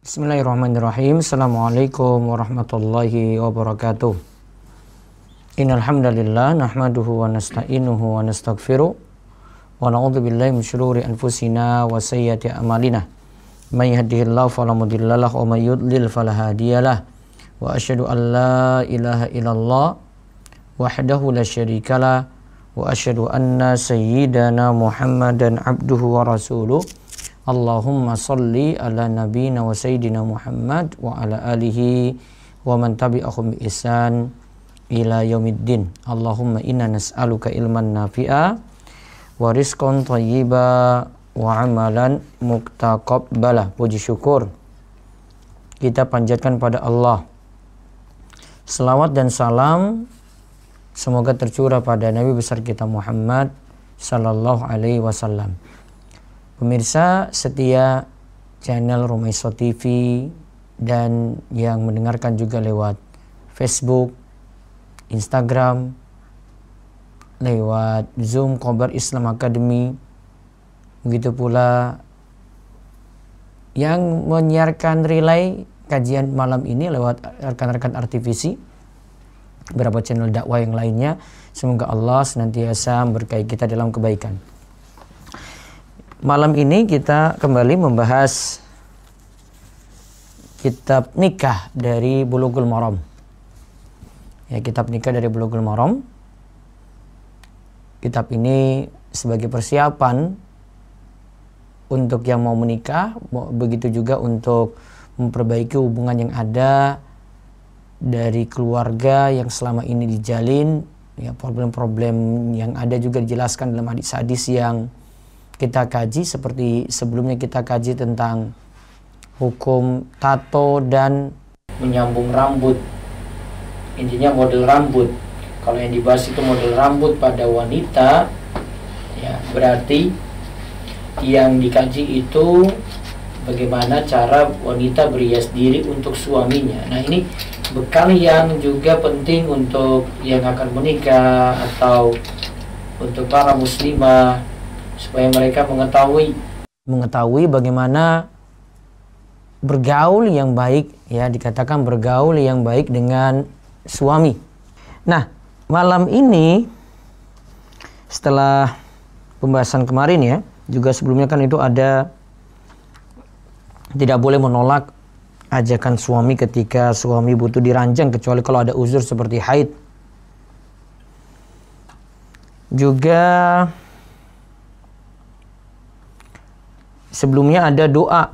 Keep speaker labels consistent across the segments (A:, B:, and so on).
A: Bismillahirrahmanirrahim. Assalamualaikum warahmatullahi wabarakatuh. Innal hamdalillah nahmaduhu wa nasta'inuhu wa nastaghfiruh wa na'udzu billahi min syururi anfusina wa sayyiati a'malina. May yahdihillahu fala mudhillalah wa may yudlil fala hadiyalah. Wa asyhadu an la ilaha illallah wahdahu la syarikalah wa asyhadu anna sayyidana Muhammadan abduhu wa rasuluh. Allahumma salli ala nabiyina wa sayyidina Muhammad wa ala alihi wa man tabi'ahum bi ihsan ila yaumiddin. Allahumma inna nas'aluka ilman nafi'a wa rizqan thayyiba wa amalan muktaqabbala. Puji syukur kita panjatkan pada Allah. Selawat dan salam semoga tercurah pada Nabi besar kita Muhammad sallallahu alaihi wasallam. Pemirsa setia channel Rumaiso TV dan yang mendengarkan juga lewat Facebook, Instagram, lewat Zoom Khobar Islam Academy, begitu pula yang menyiarkan relay kajian malam ini lewat rekan-rekan RTVC, beberapa channel dakwah yang lainnya. Semoga Allah senantiasa memberkahi kita dalam kebaikan. Malam ini kita kembali membahas kitab nikah dari Bulughul Maram. Ya, kitab nikah dari Bulughul Maram. Kitab ini sebagai persiapan untuk yang mau menikah, begitu juga untuk memperbaiki hubungan yang ada dari keluarga yang selama ini dijalin, ya, problem-problem yang ada juga dijelaskan dalam hadis-hadis yang kita kaji, seperti sebelumnya kita kaji tentang hukum tato dan menyambung rambut. Intinya model rambut. Kalau yang dibahas itu model rambut pada wanita, ya berarti yang dikaji itu bagaimana cara wanita berhias diri untuk suaminya. Nah, ini bekal yang juga penting untuk yang akan menikah atau untuk para muslimah, supaya mereka mengetahui bagaimana bergaul yang baik, ya, dikatakan bergaul yang baik dengan suami. Nah, malam ini setelah pembahasan kemarin, ya, juga sebelumnya kan itu ada tidak boleh menolak ajakan suami ketika suami butuh diranjang, kecuali kalau ada uzur seperti haid. Juga sebelumnya ada doa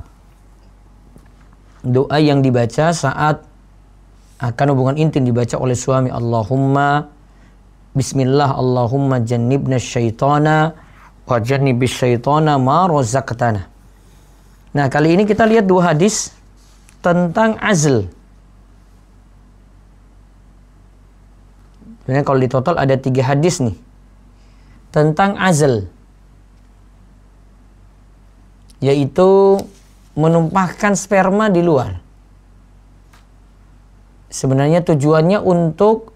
A: yang dibaca saat akan hubungan intim dibaca oleh suami. Allahumma bismillah Allahumma jannibna syaitana wa jannibis syaitana ma razaqtana. Nah, kali ini kita lihat dua hadis tentang azl. Sebenarnya kalau di total ada 3 hadis nih tentang azl, yaitu menumpahkan sperma di luar. Sebenarnya tujuannya untuk,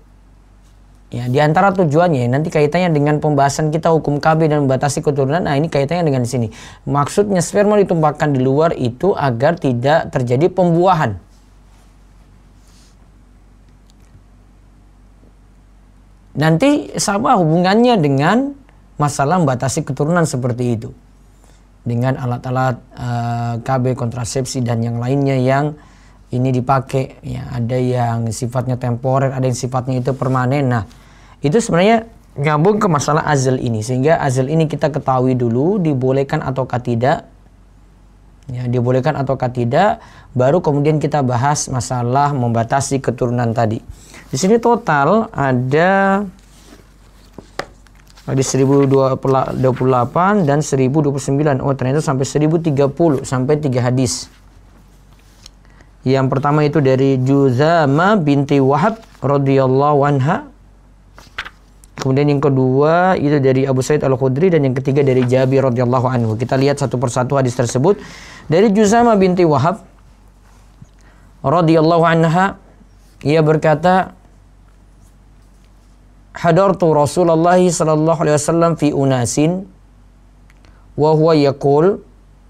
A: ya, di antara tujuannya nanti kaitannya dengan pembahasan kita hukum KB dan membatasi keturunan. Nah, ini kaitannya dengan di sini. Maksudnya sperma ditumpahkan di luar itu agar tidak terjadi pembuahan. Nanti sama hubungannya dengan masalah membatasi keturunan seperti itu, dengan alat-alat KB, kontrasepsi dan yang lainnya yang ini dipakai, ya, ada yang sifatnya temporer, ada yang sifatnya itu permanen. Nah, itu sebenarnya nyambung ke masalah azl ini, sehingga azl ini kita ketahui dulu dibolehkan ataukah tidak, ya, dibolehkan ataukah tidak, baru kemudian kita bahas masalah membatasi keturunan tadi. Di sini total ada di 1028 dan 1029. Oh, ternyata sampai 1030, sampai 3 hadis. Yang pertama itu dari Juzama binti Wahab radhiyallahu anha. Kemudian yang kedua itu dari Abu Sa'id Al-Khudri, dan yang ketiga dari Jabir radhiyallahu anhu. Kita lihat satu persatu hadis tersebut. Dari Juzama binti Wahab radhiyallahu anha, ia berkata, hadartu Rasulullah sallallahu alaihi wasallam fi unasin wa huwa yaqul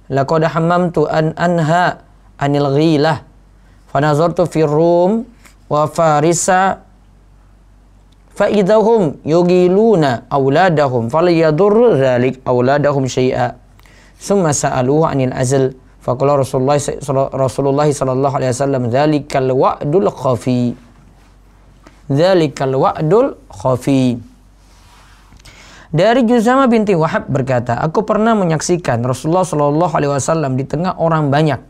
A: laqad hammamtu an anha anil ghilah. Fanazartu fi Rum wa Farisa fa idahum yughiluna auladahum falyadur dzalik auladahum syai'a. Summa sa'aluhu anil azl. Faqala Rasulullah sallallahu alaihi wasallam dzalikal wa'dul khafi. Dzalikal wa'dul khafi. Dari Juzamah binti Wahab berkata, aku pernah menyaksikan Rasulullah sallallahu alaihi wasallam di tengah orang banyak.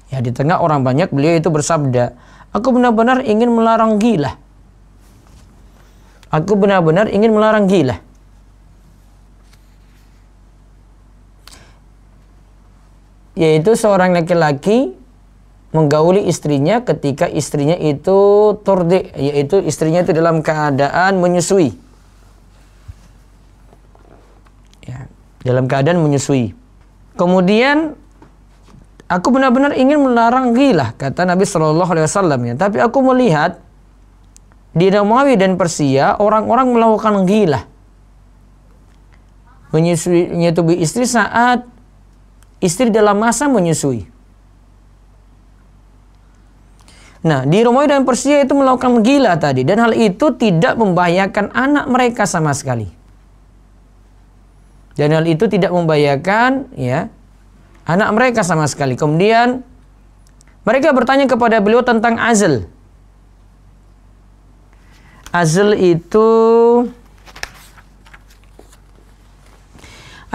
A: Ya, di tengah orang banyak beliau itu bersabda, aku benar-benar ingin melarang ghilah. Aku benar-benar ingin melarang ghilah. Yaitu seorang laki-laki menggauli istrinya ketika istrinya itu turdi, yaitu istrinya itu dalam keadaan menyusui. Ya, dalam keadaan menyusui. Kemudian aku benar-benar ingin melarang ghilah, kata Nabi Shallallahu Alaihi Wasallam. Ya, tapi aku melihat di Romawi dan Persia orang-orang melakukan ghilah, menyetubui istri saat istri dalam masa menyusui. Nah, di Romawi dan Persia itu melakukan ghilah tadi, dan hal itu tidak membahayakan anak mereka sama sekali. Dan hal itu tidak membahayakan ya anak mereka sama sekali. Kemudian mereka bertanya kepada beliau tentang azl. Azl itu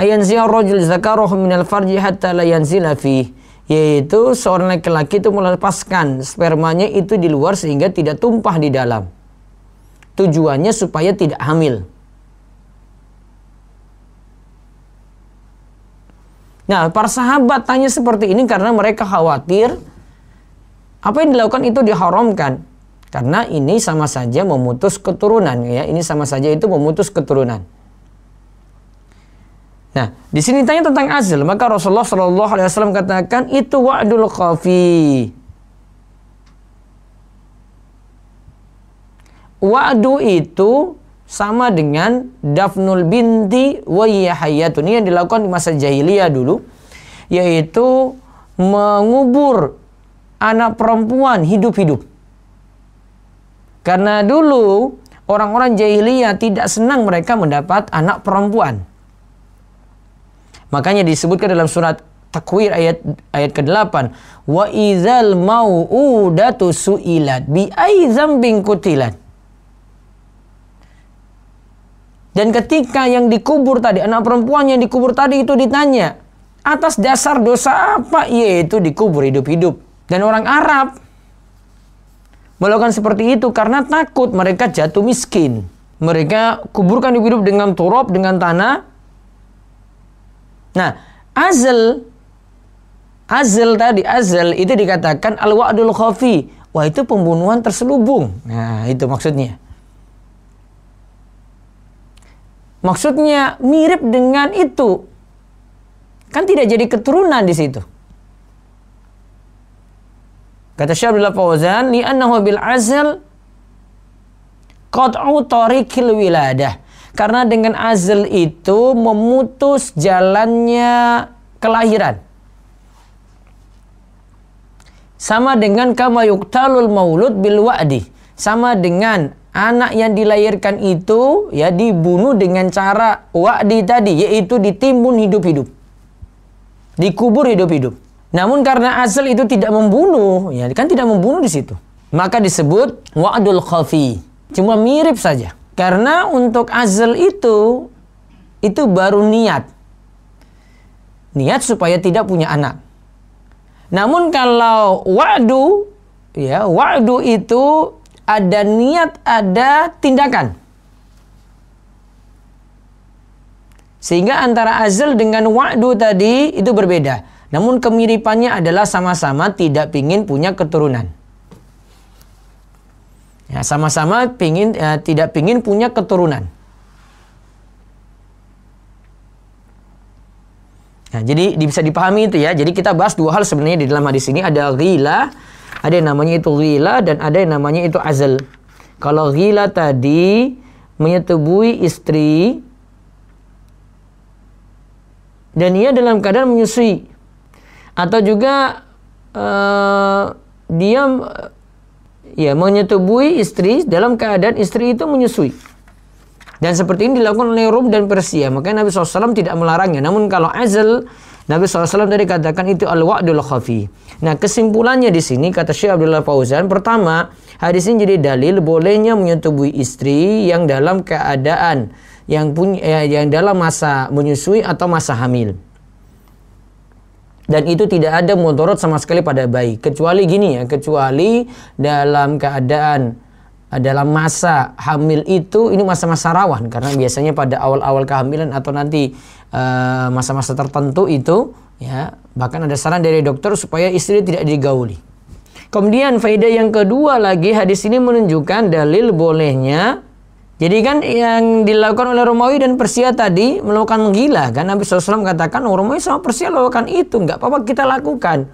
A: ayanziyar rajul zakarahu minal farji hatta la yanzila fi, yaitu seorang laki-laki itu melepaskan spermanya itu di luar sehingga tidak tumpah di dalam. Tujuannya supaya tidak hamil. Nah, para sahabat tanya seperti ini karena mereka khawatir apa yang dilakukan itu diharamkan. Karena ini sama saja memutus keturunan, ya. Ini sama saja itu memutus keturunan. Nah, di sini tanya tentang azl, maka Rasulullah Shallallahu Alaihi Wasallam katakan itu wa'dul khafi. Wa'du itu sama dengan dafnul binti wa hiya hayyatun. Ini yang dilakukan di masa jahiliyah dulu, yaitu mengubur anak perempuan hidup-hidup. Karena dulu orang-orang jahiliyah tidak senang mereka mendapat anak perempuan. Makanya disebutkan dalam surat Takwir ayat ke-8, wa idzal mau'udatu su'ilat bi ayyi dzambin qutilat. Dan ketika yang dikubur tadi, anak perempuan yang dikubur tadi itu ditanya, atas dasar dosa apa yaitu dikubur hidup-hidup. Dan orang Arab melakukan seperti itu karena takut mereka jatuh miskin. Mereka kuburkan hidup-hidup dengan turab, dengan tanah. Nah, azl itu dikatakan al-wa'dul khafi. Wah, itu pembunuhan terselubung. Nah, itu maksudnya. Maksudnya mirip dengan itu. Kan tidak jadi keturunan di situ. Kata Syekh Abdullah Fauzan, li'annahu bil azl qat'u tariqil wiladah. Karena dengan azl itu memutus jalannya kelahiran. Sama dengan kama yuqtalul maulud bil wa'di. Sama dengan anak yang dilahirkan itu ya dibunuh dengan cara wa'di tadi, yaitu ditimbun hidup-hidup. Dikubur hidup-hidup. Namun karena azl itu tidak membunuh, ya kan tidak membunuh di situ. Maka disebut wa'dul khafi. Cuma mirip saja. Karena untuk azl itu baru niat. Niat supaya tidak punya anak. Namun kalau wa'du, ya wa'du itu ada niat, ada tindakan. Sehingga antara azl dengan wa'du tadi itu berbeda. Namun kemiripannya adalah sama-sama tidak ingin punya keturunan. Ya, sama-sama tidak ingin punya keturunan. Nah, jadi bisa dipahami itu ya. Jadi kita bahas dua hal sebenarnya di dalam hadis ini. Ada ghilah, ada yang namanya itu ghilah, dan ada yang namanya itu azl. Kalau ghilah tadi menyetubui istri dan ia dalam keadaan menyusui. Atau juga dia menyetubuhi istri dalam keadaan istri itu menyusui. Dan seperti ini dilakukan oleh Rum dan Persia. Makanya Nabi SAW tidak melarangnya. Namun kalau azl, Nabi SAW tadi katakan itu al-wa'dul khafi. Nah, kesimpulannya di sini kata Syekh Abdullah Fauzan, pertama, hadis ini jadi dalil bolehnya menyetubuhi istri yang dalam keadaan yang dalam masa menyusui atau masa hamil. Dan itu tidak ada mudarat sama sekali pada bayi. Kecuali gini ya, kecuali dalam keadaan dalam masa hamil itu, ini masa-masa rawan. Karena biasanya pada awal-awal kehamilan atau nanti masa-masa tertentu itu, ya, bahkan ada saran dari dokter supaya istri tidak digauli. Kemudian faedah yang kedua lagi, hadis ini menunjukkan dalil bolehnya. Jadi kan yang dilakukan oleh Romawi dan Persia tadi melakukan gila kan. Nabi SAW katakan Romawi sama Persia lakukan itu, nggak apa-apa kita lakukan.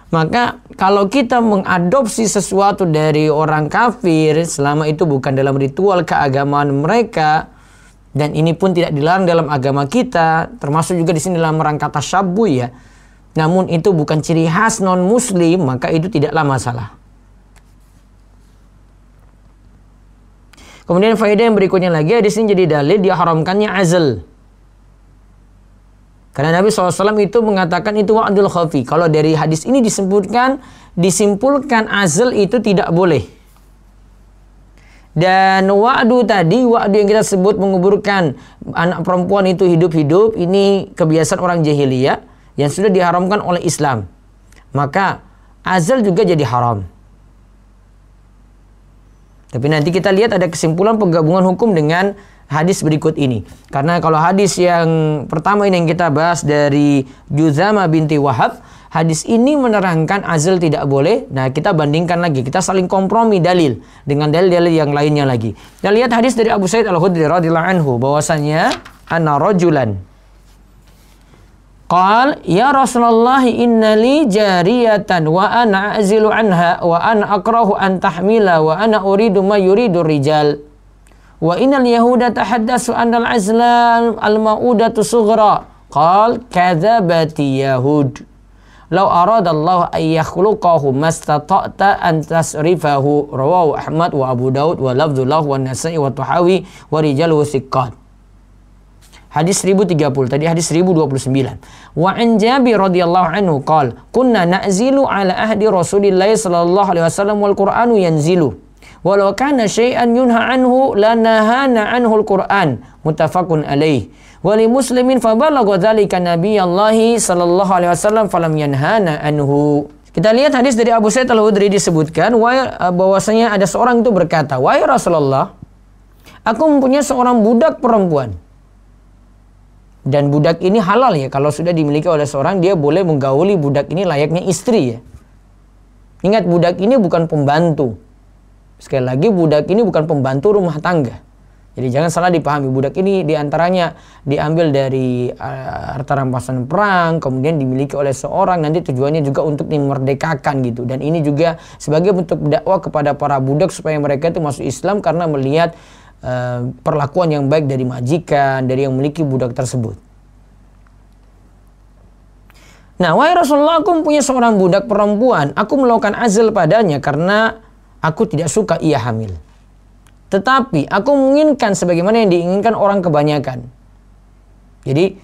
A: Maka kalau kita mengadopsi sesuatu dari orang kafir, selama itu bukan dalam ritual keagamaan mereka, dan ini pun tidak dilarang dalam agama kita, termasuk juga di sini dalam rangka tasyabbuh ya. Namun itu bukan ciri khas non-muslim, maka itu tidaklah masalah. Kemudian faedah yang berikutnya lagi, di sini jadi dalil diharamkannya azl. Karena Nabi SAW itu mengatakan itu wa'dul khafi. Kalau dari hadis ini disimpulkan azl itu tidak boleh. Dan wa'du tadi, wa'du yang kita sebut menguburkan anak perempuan itu hidup-hidup, ini kebiasaan orang jahiliyah yang sudah diharamkan oleh Islam. Maka azl juga jadi haram. Tapi nanti kita lihat ada kesimpulan penggabungan hukum dengan hadis berikut ini. Karena kalau hadis yang pertama ini yang kita bahas dari Juzama binti Wahab, hadis ini menerangkan azl tidak boleh. Nah, kita bandingkan lagi, kita saling kompromi dalil dengan dalil-dalil yang lainnya lagi. Kita lihat hadis dari Abu Sa'id Al-Khudri radhiyallahu anhu bahwasanya anna rajulan qal ya Rasulullah innali jariyatan wa ana azilu anha wa ana akrahu an tahmila wa ana uridu ma yuridu rijal wa innal yahuda tahaddasu annal azla al-ma'udatu sughra qal kadzabati yahud law arada Allah an yakhluqahu mastata'ta an tasrifahu rawahu Ahmad wa Abu Daud wa lafdzullah wa Nasa'i wa Tuhawi wa rijaluhu thiqat. Hadis 1030, tadi hadis 1029. Wa an Jabir radhiyallahu anhu qala kunna na'zilu ala ahdi Rasulillah sallallahu alaihi wasallam wal Qur'anu yanzilu walau kana syai'an yunha anhu lanahana anhu al-Qur'an muttafaqun alaih wa li muslimin fa balagha dzalika nabiyallahi sallallahu alaihi wasallam falam yanhana anhu. Kita lihat hadis dari Abu Sa'id Al-Khudri disebutkan bahwasanya ada seorang itu berkata, "Wahai Rasulullah, aku mempunyai seorang budak perempuan." Dan budak ini halal ya, kalau sudah dimiliki oleh seorang, dia boleh menggauli budak ini layaknya istri ya. Ingat, budak ini bukan pembantu. Sekali lagi, budak ini bukan pembantu rumah tangga. Jadi jangan salah dipahami, budak ini diantaranya diambil dari harta rampasan perang, kemudian dimiliki oleh seorang, nanti tujuannya juga untuk dimerdekakan gitu. Dan ini juga sebagai bentuk dakwah kepada para budak supaya mereka itu masuk Islam karena melihat perlakuan yang baik dari majikan, dari yang memiliki budak tersebut. Nah, wahai Rasulullah, aku mempunyai seorang budak perempuan, aku melakukan azl padanya karena aku tidak suka ia hamil. Tetapi aku menginginkan sebagaimana yang diinginkan orang kebanyakan. Jadi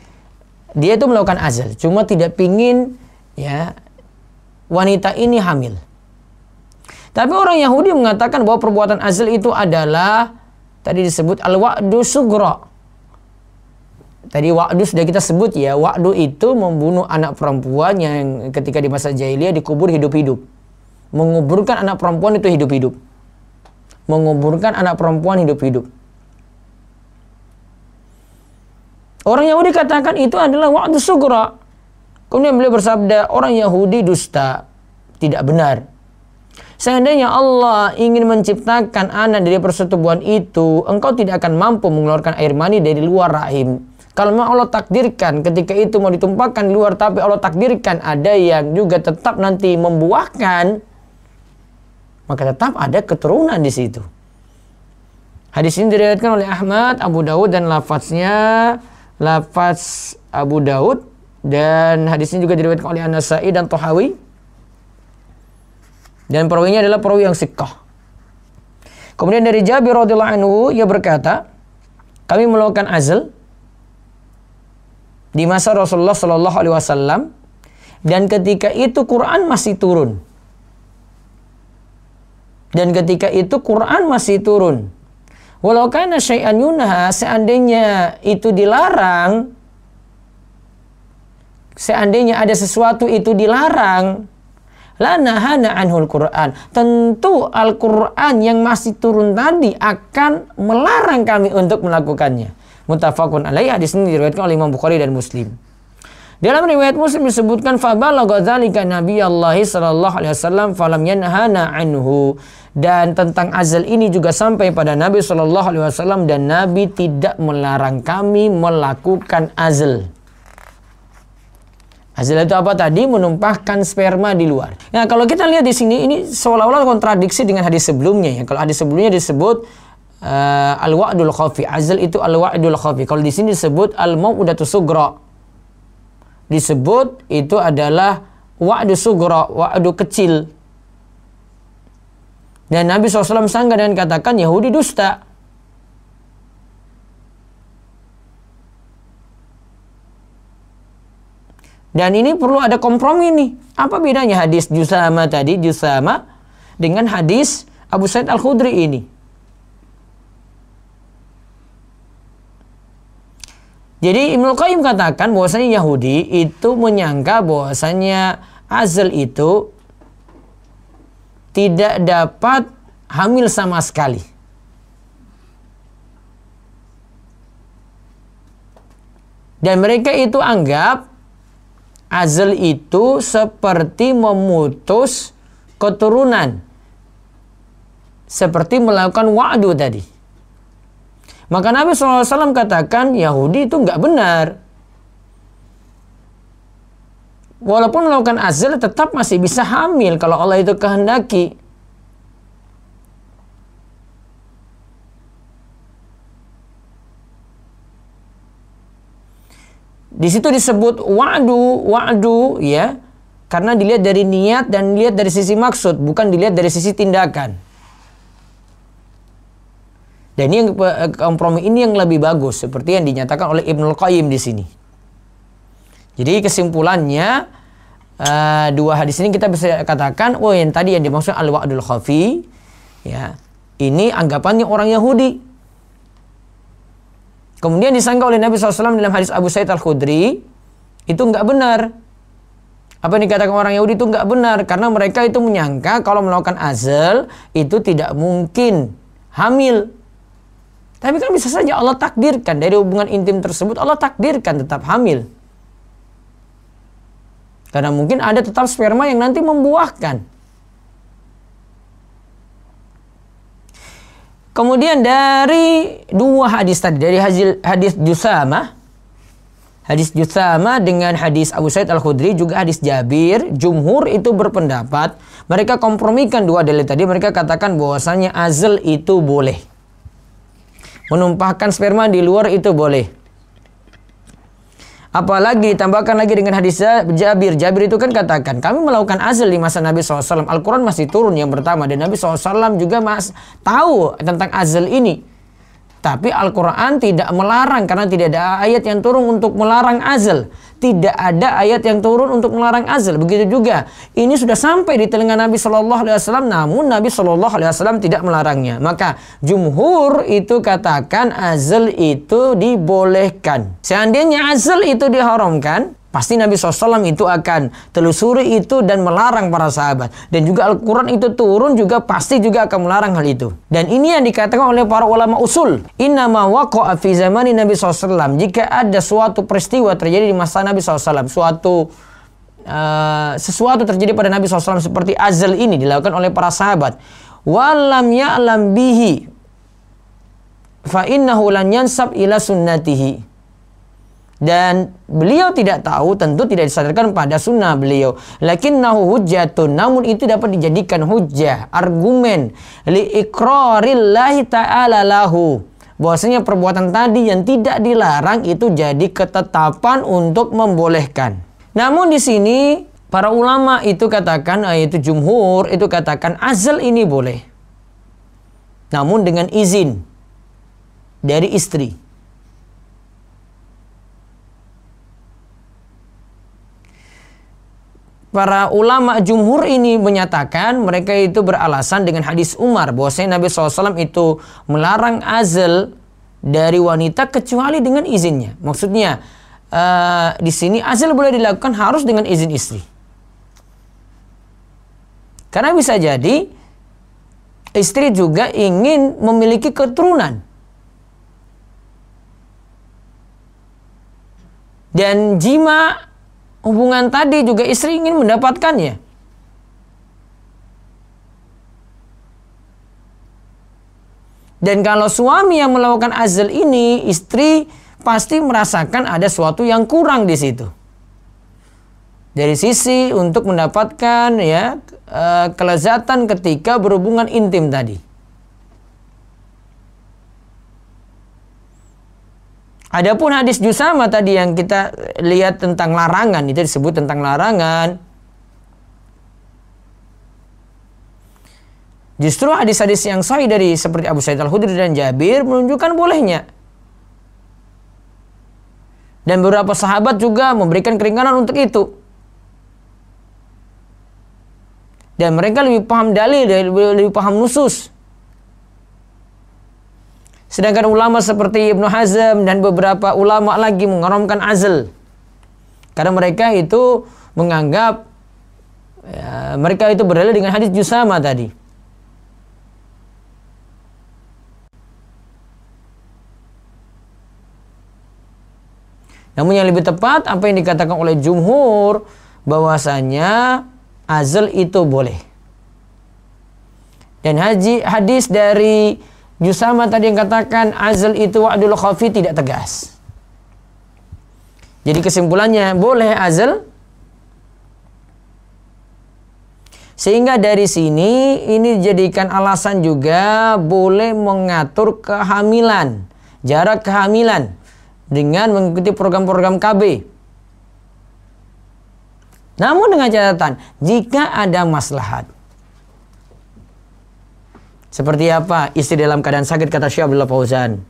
A: dia itu melakukan azl, cuma tidak pingin ya wanita ini hamil. Tapi orang Yahudi mengatakan bahwa perbuatan azl itu adalah tadi disebut al-wa'du sughra. Tadi wa'du sudah kita sebut ya. Wa'du itu membunuh anak perempuan yang ketika di masa jahiliyah dikubur hidup-hidup. Menguburkan anak perempuan itu hidup-hidup. Menguburkan anak perempuan hidup-hidup. Orang Yahudi katakan itu adalah wa'du sughra. Kemudian beliau bersabda, orang Yahudi dusta, tidak benar. Seandainya Allah ingin menciptakan anak dari persetubuhan itu, engkau tidak akan mampu mengeluarkan air mani dari luar rahim. Kalau memang Allah takdirkan ketika itu mau ditumpahkan di luar, tapi Allah takdirkan ada yang juga tetap nanti membuahkan, maka tetap ada keturunan di situ. Hadis ini diriwayatkan oleh Ahmad, Abu Daud, dan lafaz Abu Daud dan hadis ini juga diriwayatkan oleh An-Nasa'i dan Tahawi. Dan perawinya adalah perawi yang siqah. Kemudian dari Jabir radhiyallahu anhu, ia berkata, kami melakukan azl di masa Rasulullah sallallahu alaihi wasallam, dan ketika itu Quran masih turun. Walau kana syai'an yunha, seandainya itu dilarang, seandainya ada sesuatu itu dilarang, la nahana anhul Quran, tentu Al-Quran yang masih turun tadi akan melarang kami untuk melakukannya. Muttafaqun alaih. Hadis ini diriwayatkan oleh Imam Bukhari dan Muslim. Dalam riwayat Muslim disebutkan fabalagha dzalika Nabiyallahi sallallahu alaihi wasallam falam yanhana anhu, dan tentang azal ini juga sampai pada Nabi sallallahu alaihi wasallam dan Nabi tidak melarang kami melakukan azal. Azal itu apa tadi? Menumpahkan sperma di luar. Nah, kalau kita lihat di sini, ini seolah-olah kontradiksi dengan hadis sebelumnya ya. Kalau hadis sebelumnya disebut al-wa'dul khafi, azal itu al-wa'dul khafi. Kalau di sini disebut al-mau'udatu sugra, disebut itu adalah wa'du sugra, wa'du kecil. Dan Nabi SAW sanggah dengan katakan Yahudi dusta. Dan ini perlu ada kompromi nih. Apa bedanya hadis Jusama tadi, Jusama, dengan hadis Abu Sa'id Al-Khudri ini? Jadi Ibnu Qayyim katakan bahwasanya Yahudi itu menyangka bahwasanya azal itu tidak dapat hamil sama sekali. Dan mereka itu anggap azal itu seperti memutus keturunan, seperti melakukan wa'du tadi. Maka Nabi SAW katakan Yahudi itu nggak benar. Walaupun melakukan azal tetap masih bisa hamil kalau Allah itu kehendaki. Di situ disebut wa'du ya, karena dilihat dari niat dan dilihat dari sisi maksud, bukan dilihat dari sisi tindakan. Dan ini yang kompromi ini yang lebih bagus, seperti yang dinyatakan oleh Ibnu Qayyim di sini. Jadi kesimpulannya dua hadis ini kita bisa katakan, oh yang tadi yang dimaksud al-wa'dul khafi, ya, ini anggapannya orang Yahudi. Kemudian disangka oleh Nabi SAW dalam hadis Abu Sa'id Al-Khudri, itu enggak benar. Apa yang dikatakan orang Yahudi itu enggak benar, karena mereka itu menyangka kalau melakukan azal itu tidak mungkin hamil. Tapi kan bisa saja Allah takdirkan dari hubungan intim tersebut, Allah takdirkan tetap hamil. Karena mungkin ada tetap sperma yang nanti membuahkan. Kemudian dari dua hadis tadi, dari hadis Jusama dengan hadis Abu Sa'id Al-Khudri, juga hadis Jabir, jumhur itu berpendapat, mereka kompromikan dua dalil tadi, mereka katakan bahwasanya azal itu boleh. Menumpahkan sperma di luar itu boleh. Apalagi ditambahkan lagi dengan hadis Jabir. Jabir itu kan katakan, kami melakukan azal di masa Nabi SAW. Al-Quran masih turun yang pertama. Dan Nabi SAW juga tahu tentang azal ini. Tapi Al-Quran tidak melarang, karena tidak ada ayat yang turun untuk melarang azal. Tidak ada ayat yang turun untuk melarang azal. Begitu juga, ini sudah sampai di telinga Nabi SAW, namun Nabi SAW tidak melarangnya. Maka jumhur itu katakan azal itu dibolehkan. Seandainya azal itu diharamkan, pasti Nabi SAW itu akan telusuri itu dan melarang para sahabat. Dan juga Al-Quran itu turun juga pasti juga akan melarang hal itu. Dan ini yang dikatakan oleh para ulama usul. Innama waqa'a fi zamani Nabi SAW. Jika ada suatu peristiwa terjadi di masa Nabi SAW, sesuatu terjadi pada Nabi SAW seperti azal ini dilakukan oleh para sahabat. Walam ya'lam bihi fa innahu lan yansab ila sunnatihi. Dan beliau tidak tahu, tentu tidak disadarkan pada sunnah beliau. Lakinnahu hujjatun, namun itu dapat dijadikan hujjah, argumen li iqrarillahi ta'ala lahu, bahwasanya perbuatan tadi yang tidak dilarang itu jadi ketetapan untuk membolehkan. Namun di sini para ulama itu katakan, yaitu jumhur itu katakan azl ini boleh. Namun dengan izin dari istri. Para ulama jumhur ini menyatakan mereka itu beralasan dengan hadis Umar bahwasanya Nabi SAW itu melarang azl dari wanita kecuali dengan izinnya. Maksudnya di sini azl boleh dilakukan harus dengan izin istri. Karena bisa jadi istri juga ingin memiliki keturunan. Dan jima hubungan tadi juga istri ingin mendapatkannya. Dan kalau suami yang melakukan azl ini, istri pasti merasakan ada sesuatu yang kurang di situ. Dari sisi untuk mendapatkan kelezatan ketika berhubungan intim tadi. Adapun hadis Jusama tadi yang kita lihat tentang larangan, itu disebut tentang larangan. Justru hadis-hadis yang sahih dari seperti Abu Sa'id Al-Khudri dan Jabir menunjukkan bolehnya. Dan beberapa sahabat juga memberikan keringanan untuk itu. Dan mereka lebih paham dalil, lebih paham nusus. Sedangkan ulama seperti Ibnu Hazm dan beberapa ulama lagi mengharamkan azl. Karena mereka itu menganggap mereka itu berdalil dengan hadis Jusama tadi. Namun yang lebih tepat apa yang dikatakan oleh jumhur bahwasanya azl itu boleh. Dan hadis dari Jusama tadi yang katakan azl itu wa'dul khafi tidak tegas. Jadi kesimpulannya boleh azl. Sehingga dari sini ini dijadikan alasan juga boleh mengatur kehamilan, jarak kehamilan dengan mengikuti program-program KB. Namun dengan catatan jika ada maslahat. Seperti apa? Istri dalam keadaan sakit, kata Syekh Abdullah Fauzan.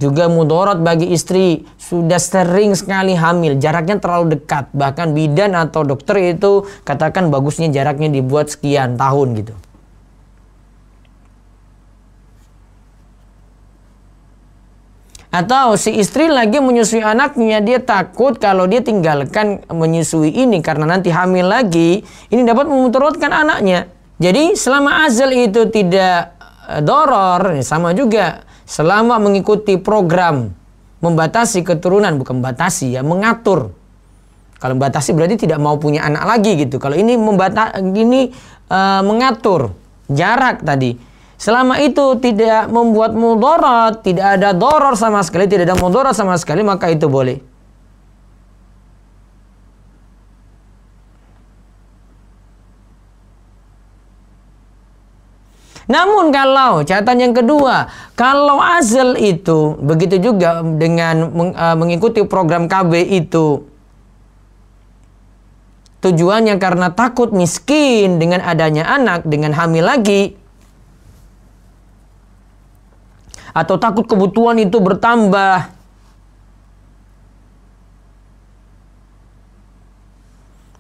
A: Juga mudarat bagi istri, sudah sering sekali hamil, jaraknya terlalu dekat. Bahkan bidan atau dokter itu katakan bagusnya jaraknya dibuat sekian tahun gitu. Atau si istri lagi menyusui anaknya, dia takut kalau dia tinggalkan menyusui ini karena nanti hamil lagi, ini dapat memudaratkan anaknya. Jadi selama azl itu tidak doror, sama juga selama mengikuti program membatasi keturunan, bukan membatasi ya, mengatur. Kalau membatasi berarti tidak mau punya anak lagi gitu. Kalau ini mengatur jarak tadi. Selama itu tidak membuat mudarat, tidak ada doror sama sekali, tidak ada mudarat sama sekali, maka itu boleh. Namun kalau catatan yang kedua, kalau azl itu begitu juga dengan mengikuti program KB itu tujuannya karena takut miskin dengan adanya anak, dengan hamil lagi, atau takut kebutuhan itu bertambah,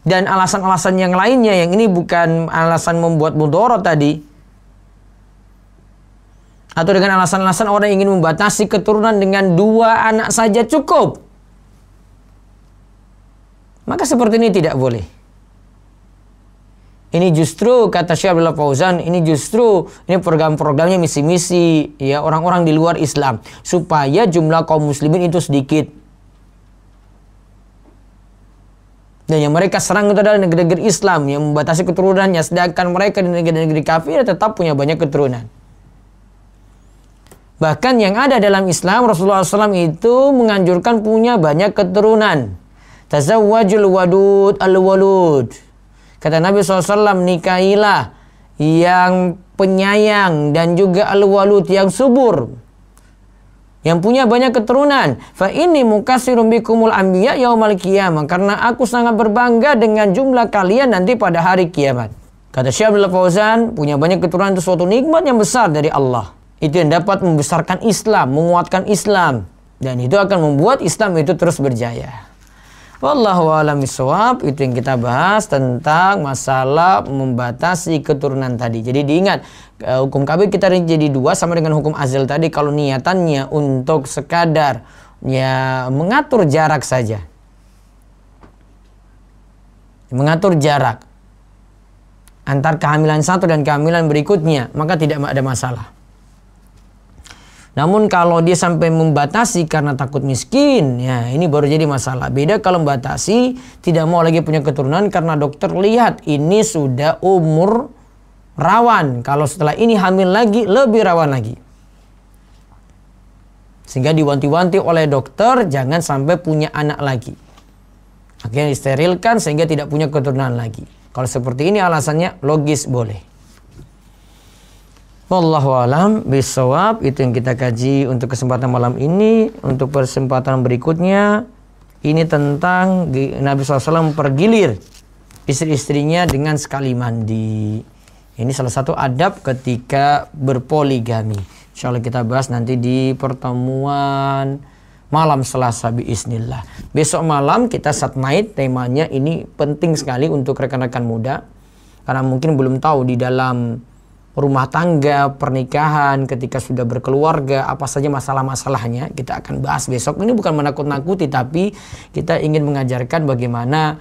A: dan alasan-alasan yang lainnya yang ini bukan alasan membuat mudarat tadi, atau dengan alasan-alasan orang ingin membatasi keturunan dengan 2 anak saja cukup, maka seperti ini tidak boleh. Ini justru kata Syekh Abdullah Fauzan, ini program-programnya misi-misi ya orang-orang di luar Islam supaya jumlah kaum muslimin itu sedikit. Dan yang mereka serang itu adalah negeri-negeri Islam yang membatasi keturunannya, sedangkan mereka di negeri-negeri kafir tetap punya banyak keturunan. Bahkan yang ada dalam Islam, Rasulullah SAW itu menganjurkan punya banyak keturunan. Tazawwajul wadud al-walud. Kata Nabi SAW, nikahilah yang penyayang dan juga al-walud yang subur, yang punya banyak keturunan. Fa inni mukatsirum bikumul anbiya yaumal qiyamah, karena aku sangat berbangga dengan jumlah kalian nanti pada hari kiamat. Kata Syekh Abdullah Fauzan, punya banyak keturunan itu suatu nikmat yang besar dari Allah. Itu yang dapat membesarkan Islam, menguatkan Islam, dan itu akan membuat Islam itu terus berjaya. Wallahu a'lam bishawab. Itu yang kita bahas tentang masalah membatasi keturunan tadi. Jadi diingat, hukum KB kita jadi dua sama dengan hukum azal tadi. Kalau niatannya untuk sekadar ya mengatur jarak saja, mengatur jarak antar kehamilan satu dan kehamilan berikutnya, maka tidak ada masalah. Namun kalau dia sampai membatasi karena takut miskin, ya ini baru jadi masalah. Beda kalau membatasi tidak mau lagi punya keturunan karena dokter lihat ini sudah umur rawan. Kalau setelah ini hamil lagi, lebih rawan lagi. Sehingga diwanti-wanti oleh dokter jangan sampai punya anak lagi. Akhirnya disterilkan sehingga tidak punya keturunan lagi. Kalau seperti ini alasannya logis, boleh. Wallahu alam bisawab. Itu yang kita kaji untuk kesempatan malam ini. Untuk kesempatan berikutnya, ini tentang Nabi SAW mempergilir istri-istrinya dengan sekali mandi. Ini salah satu adab ketika berpoligami. Insya Allah kita bahas nanti di pertemuan malam Selasa biiznillah. Besok malam kita satnight, temanya ini penting sekali untuk rekan-rekan muda, karena mungkin belum tahu di dalam rumah tangga, pernikahan, ketika sudah berkeluarga, apa saja masalah-masalahnya. Kita akan bahas besok. Ini bukan menakut-nakuti, tapi kita ingin mengajarkan bagaimana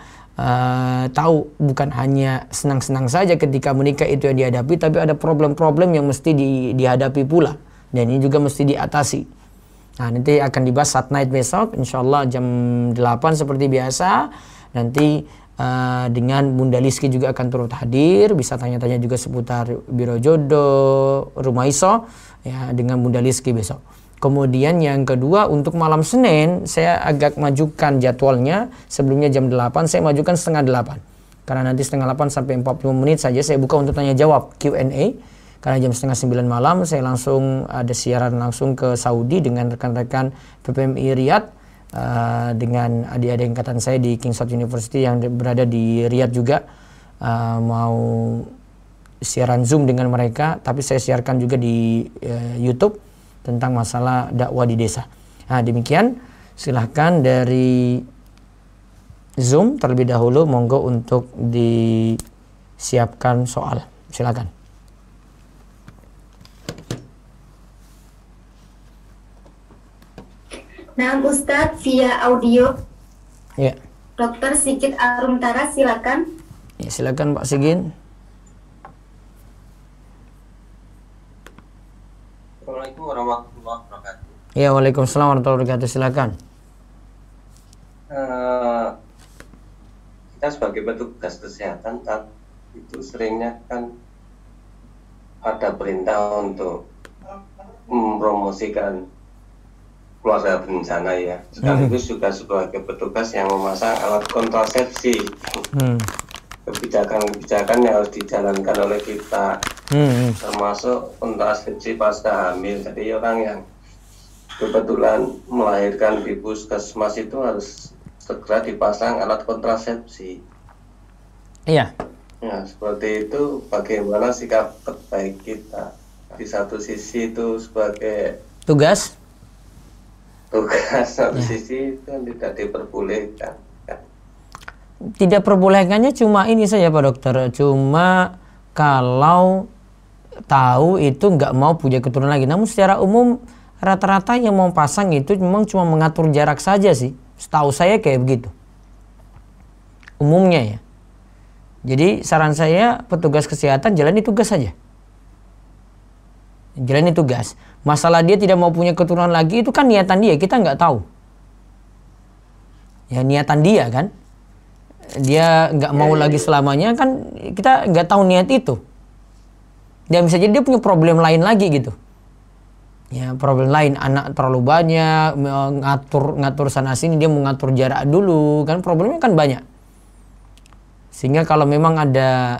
A: tahu bukan hanya senang-senang saja ketika menikah itu yang dihadapi, tapi ada problem-problem yang mesti dihadapi pula. Dan ini juga mesti diatasi. Nah, nanti akan dibahas saat night besok, insya Allah jam 8 seperti biasa. Nanti dengan Bunda Liski juga akan turut hadir, bisa tanya-tanya juga seputar Biro Jodoh, Rumah Iso ya, dengan Bunda Liski besok. Kemudian yang kedua, untuk malam Senin saya agak majukan jadwalnya. Sebelumnya jam 8 saya majukan setengah 8, karena nanti setengah 8 sampai 40 menit saja saya buka untuk tanya jawab Q&A. Karena jam setengah 9 malam saya langsung ada siaran langsung ke Saudi dengan rekan-rekan PPMI Riyadh, dengan adik-adik angkatan saya di King Saud University yang berada di Riyadh juga. Mau siaran Zoom dengan mereka, tapi saya siarkan juga di YouTube tentang masalah dakwah di desa. Nah, demikian, silahkan dari Zoom terlebih dahulu, monggo untuk disiapkan soal, silakan.
B: Nah, Ustadz via audio.
A: Ya.
B: Dokter Sigit Arumtara, silakan.
A: Ya, silakan Pak Sigit.
C: Assalamualaikum warahmatullahi wabarakatuh.
A: Ya, waalaikumsalam warahmatullahi wabarakatuh. Silakan.
C: Kita sebagai petugas kesehatan itu seringnya kan ada perintah untuk mempromosikan keluarga berencana ya, sekaligus juga sebagai petugas yang memasang alat kontrasepsi. Kebijakan-kebijakan yang harus dijalankan oleh kita, termasuk kontrasepsi pasca hamil. Jadi orang yang kebetulan melahirkan di puskesmas itu harus segera dipasang alat kontrasepsi.
A: Iya.
C: Nah, seperti itu bagaimana sikap terbaik kita? Di satu sisi itu sebagai tugas, satu sisi itu tidak diperbolehkan.
A: Tidak perbolehkannya cuma ini saja Pak Dokter, cuma kalau tahu itu nggak mau punya keturunan lagi. Namun secara umum rata-rata yang mau pasang itu memang cuma mengatur jarak saja sih. Setahu saya kayak begitu umumnya ya. Jadi saran saya petugas kesehatan jalani tugas saja. Jalani tugas. Masalah dia tidak mau punya keturunan lagi itu kan niatan dia, kita nggak tahu. Ya niatan dia kan. Dia nggak mau lagi selamanya kan, kita nggak tahu niat itu. Dan bisa jadi dia punya problem lain lagi gitu. Ya problem lain, anak terlalu banyak, ngatur sana sini, dia mengatur jarak dulu kan, problemnya kan banyak. Sehingga kalau memang ada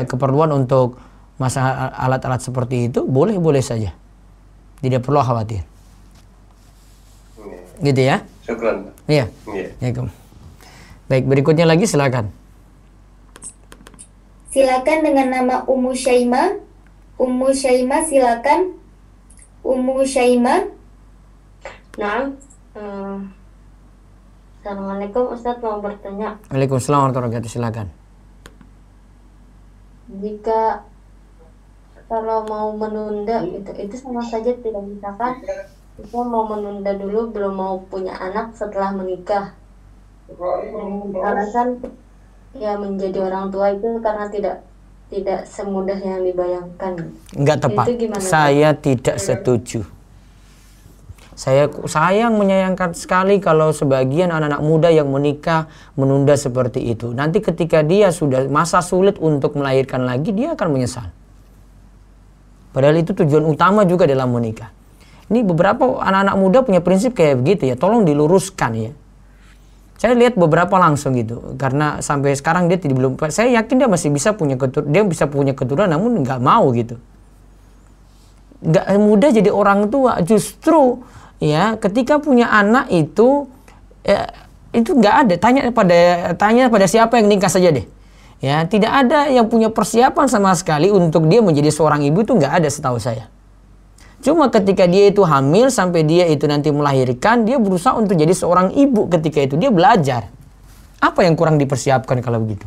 A: keperluan untuk masalah alat-alat seperti itu, boleh-boleh saja. Tidak perlu khawatir. Gitu ya.
C: Syukran.
A: Iya.
C: Iya.
A: Baik, berikutnya lagi silakan.
B: Silakan dengan nama Ummu Syaimah. Ummu Syaimah silakan. Ummu Syaimah.
D: Nah, Assalamualaikum Ustadz, mau bertanya.
A: Waalaikumsalam warahmatullahi wabarakatuh, silakan.
D: Jika kalau mau menunda itu sama saja tidak, misalkan kita mau menunda dulu belum mau punya anak setelah menikah dengan alasan ya menjadi orang tua itu karena tidak semudah yang dibayangkan.
A: Enggak tepat.
D: Itu gimana?
A: Saya tidak setuju. Saya sayang menyayangkan sekali kalau sebagian anak-anak muda yang menikah menunda seperti itu. Nanti ketika dia sudah masa sulit untuk melahirkan lagi, dia akan menyesal. Padahal itu tujuan utama juga dalam menikah. Ini beberapa anak-anak muda punya prinsip kayak begitu ya. Tolong diluruskan ya. Saya lihat beberapa langsung gitu. Karena sampai sekarang dia belum. Saya yakin dia masih bisa punya keturunan, namun nggak mau gitu. Nggak mudah jadi orang tua. Justru ya, ketika punya anak itu itu nggak ada. Tanya pada siapa yang nikah saja deh. Ya, tidak ada yang punya persiapan sama sekali untuk dia menjadi seorang ibu, itu nggak ada setahu saya. Cuma ketika dia itu hamil sampai dia itu nanti melahirkan, dia berusaha untuk jadi seorang ibu. Ketika itu dia belajar. Apa yang kurang dipersiapkan kalau begitu?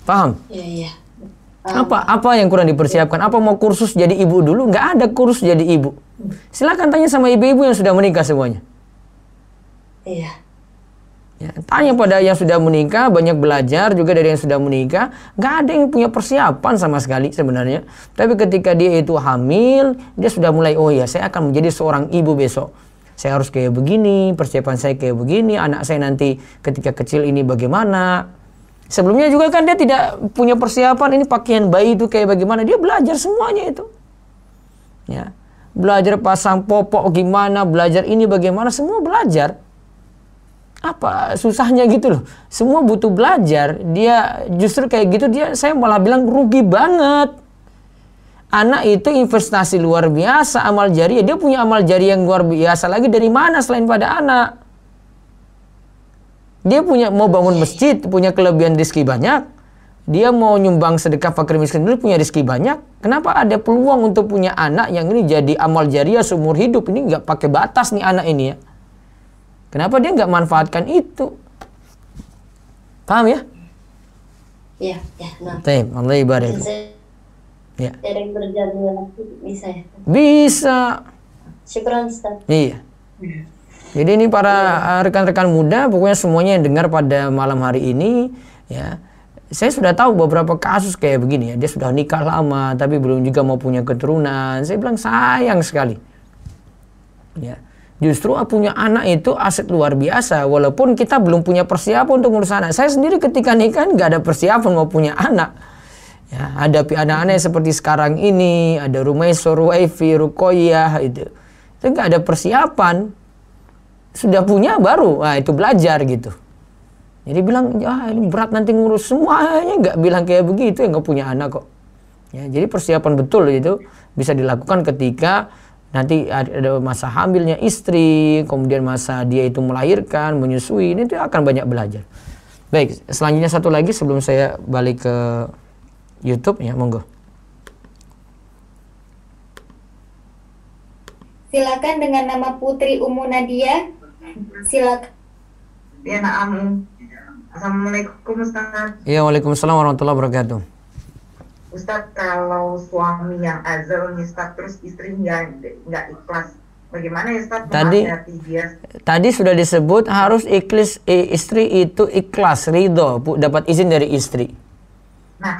A: Paham?
D: Iya.
A: Apa yang kurang dipersiapkan? Apa mau kursus jadi ibu dulu? Nggak ada kursus jadi ibu. Silakan tanya sama ibu-ibu yang sudah menikah semuanya.
D: Iya.
A: Ya, tanya pada yang sudah menikah, banyak belajar juga dari yang sudah menikah. Nggak ada yang punya persiapan sama sekali sebenarnya. Tapi ketika dia itu hamil, dia sudah mulai, oh ya saya akan menjadi seorang ibu besok. Saya harus kayak begini, persiapan saya kayak begini, anak saya nanti ketika kecil ini bagaimana. Sebelumnya juga kan dia tidak punya persiapan, ini pakaian bayi itu kayak bagaimana. Dia belajar semuanya itu. Ya. Belajar pasang popok gimana, belajar ini bagaimana, semua belajar. Apa susahnya gitu loh. Semua butuh belajar. Dia justru kayak gitu, saya malah bilang rugi banget. Anak itu investasi luar biasa, amal jariah. Dia punya amal jariah yang luar biasa lagi dari mana selain pada anak? Dia mau bangun masjid, punya kelebihan rezeki banyak. Dia mau nyumbang sedekah fakir miskin dulu, punya rezeki banyak. Kenapa ada peluang untuk punya anak yang ini jadi amal jariah seumur hidup? Ini nggak pakai batas nih anak ini ya. Kenapa dia nggak manfaatkan itu? Paham ya?
D: Iya. Nah.
A: Baik, Allah ibarat. Ya.
D: Sering berjalan bisa ya?
A: Bisa.
D: Syukran Ustaz.
A: Iya. Jadi ini para rekan-rekan muda, pokoknya semuanya yang dengar pada malam hari ini, ya, saya sudah tahu beberapa kasus kayak begini ya. Dia sudah nikah lama, tapi belum juga mau punya keturunan. Saya bilang sayang sekali. Ya. Justru punya anak itu aset luar biasa. Walaupun kita belum punya persiapan untuk ngurus anak. Saya sendiri ketika nikah nggak ada persiapan mau punya anak. Ya, hadapi anak-anak seperti sekarang ini, ada Rumaiso, Ruwaifi, Rukoyah, itu nggak ada persiapan. Sudah punya baru, itu belajar gitu. Jadi bilang, ya ini berat nanti ngurus semuanya, nggak bilang kayak begitu, ya nggak punya anak kok. Ya, jadi persiapan betul itu bisa dilakukan ketika nanti ada masa hamilnya istri, kemudian masa dia itu melahirkan, menyusui, ini tuh akan banyak belajar. Baik, selanjutnya satu lagi sebelum saya balik ke YouTube ya, monggo.
B: Silakan dengan nama Putri Ummu Nadia. Silakan.
E: Ya, na'am. Assalamualaikum Ustaz.
A: Iya, waalaikumsalam warahmatullahi wabarakatuh.
E: Ustaz, kalau suami yang azal nih Ustaz, terus istrinya nggak ikhlas, bagaimana ya Ustaz?
A: Tadi sudah disebut harus ikhlas, istri itu ikhlas, ridho, dapat izin dari istri.
E: Nah,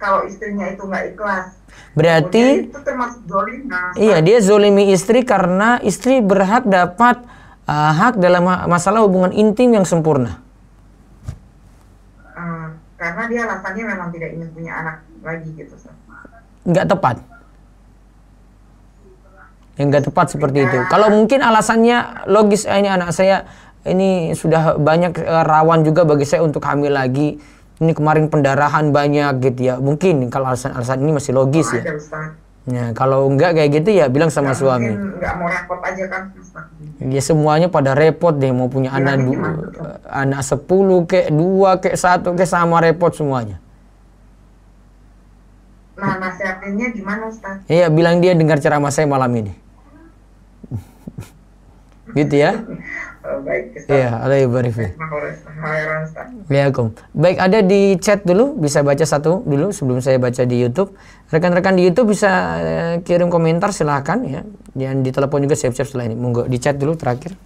E: kalau istrinya itu nggak ikhlas,
A: berarti
E: itu termasuk zolim.
A: Iya, dia zolimi istri karena istri berhak dapat hak dalam masalah hubungan intim yang sempurna.
E: Karena dia alasannya memang tidak ingin punya anak lagi gitu, Ustaz.
A: Nggak tepat. Yang nggak tepat seperti itu. Kalau mungkin alasannya logis, ini anak saya ini sudah banyak rawan juga bagi saya untuk hamil lagi. ini kemarin pendarahan banyak gitu ya. Mungkin kalau alasan-alasan ini masih logis ya. Ya, kalau enggak kayak gitu ya bilang sama suami.
E: Enggak mau repot aja kan Ustaz.
A: Ya semuanya pada repot deh, mau punya anak 10 kek 2 kek 1 kek sama repot semuanya.
E: Nah, nasihatinnya gimana Ustaz?
A: Iya, bilang dia dengar ceramah saya malam ini. Gitu ya.
E: Baik, Ustaz.
A: Iya, Alaihi barifik. Baik, ada di chat dulu, bisa baca satu dulu sebelum saya baca di YouTube. Rekan-rekan di YouTube bisa kirim komentar silahkan ya. Dan di telepon juga siap-siap setelah ini. Monggo di chat dulu terakhir.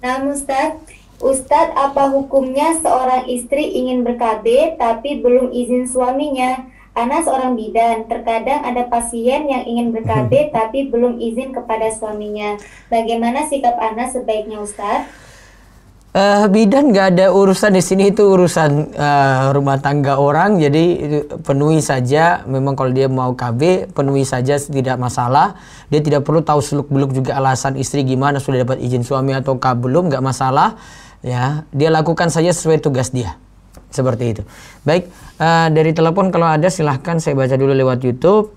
B: Nah, Ustadz, apa hukumnya seorang istri ingin ber-KB tapi belum izin suaminya? Ana seorang bidan, terkadang ada pasien yang ingin ber-KB tapi belum izin kepada suaminya. Bagaimana sikap Ana sebaiknya, Ustadz?
A: Bidan nggak ada urusan di sini, itu urusan rumah tangga orang. Jadi penuhi saja. Memang kalau dia mau KB, penuhi saja, tidak masalah. Dia tidak perlu tahu seluk-beluk juga alasan istri gimana, sudah dapat izin suami atau belum, nggak masalah. Ya, dia lakukan saja sesuai tugas dia. Seperti itu. Baik, dari telepon kalau ada silahkan, saya baca dulu lewat YouTube.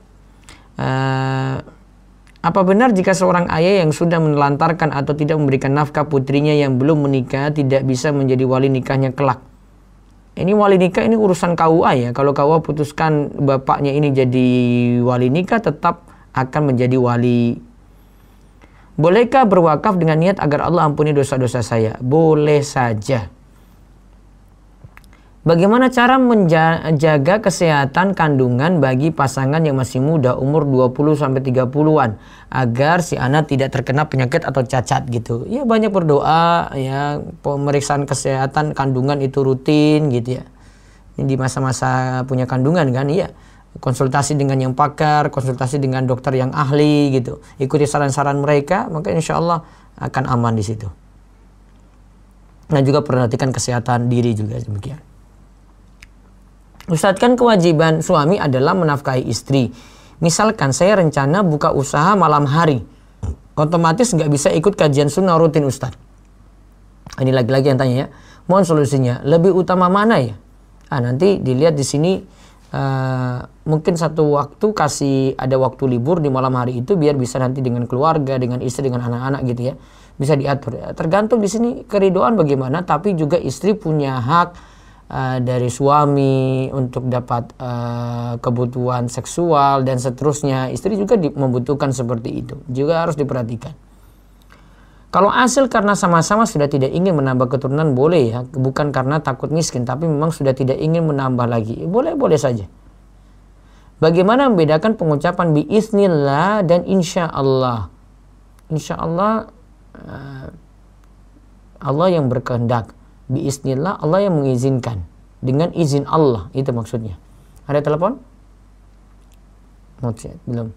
A: Apa benar jika seorang ayah yang sudah menelantarkan atau tidak memberikan nafkah putrinya yang belum menikah tidak bisa menjadi wali nikahnya kelak? Ini wali nikah ini urusan KUA ya. Kalau KUA putuskan bapaknya ini jadi wali nikah, tetap akan menjadi wali. Bolehkah berwakaf dengan niat agar Allah ampuni dosa-dosa saya? Boleh saja. Bagaimana cara menjaga kesehatan kandungan bagi pasangan yang masih muda umur 20-30-an agar si anak tidak terkena penyakit atau cacat gitu? Ya banyak berdoa ya, pemeriksaan kesehatan kandungan itu rutin gitu ya. Ini di masa-masa punya kandungan kan ya. Konsultasi dengan yang pakar, konsultasi dengan dokter yang ahli gitu. Ikuti saran-saran mereka, maka insya Allah akan aman di situ. Dan juga perhatikan kesehatan diri juga demikian. Ustadz, kan kewajiban suami adalah menafkahi istri. Misalkan saya rencana buka usaha malam hari, otomatis nggak bisa ikut kajian sunnah rutin Ustadz. Ini lagi-lagi yang tanya ya. Mohon solusinya. Lebih utama mana ya? Nanti dilihat di sini. Mungkin satu waktu kasih ada waktu libur di malam hari itu biar bisa nanti dengan keluarga, dengan istri, dengan anak-anak gitu ya. Bisa diatur. Tergantung di sini keridoan bagaimana, tapi juga istri punya hak dari suami untuk dapat kebutuhan seksual dan seterusnya. Istri juga membutuhkan seperti itu, juga harus diperhatikan. Kalau hasil karena sama-sama sudah tidak ingin menambah keturunan boleh ya, bukan karena takut miskin, tapi memang sudah tidak ingin menambah lagi, boleh-boleh saja. Bagaimana membedakan pengucapan biiznillah dan insya Allah? Insya Allah, Allah yang berkehendak. Biiznillah, Allah yang mengizinkan. Dengan izin Allah, itu maksudnya. Ada telepon? Belum.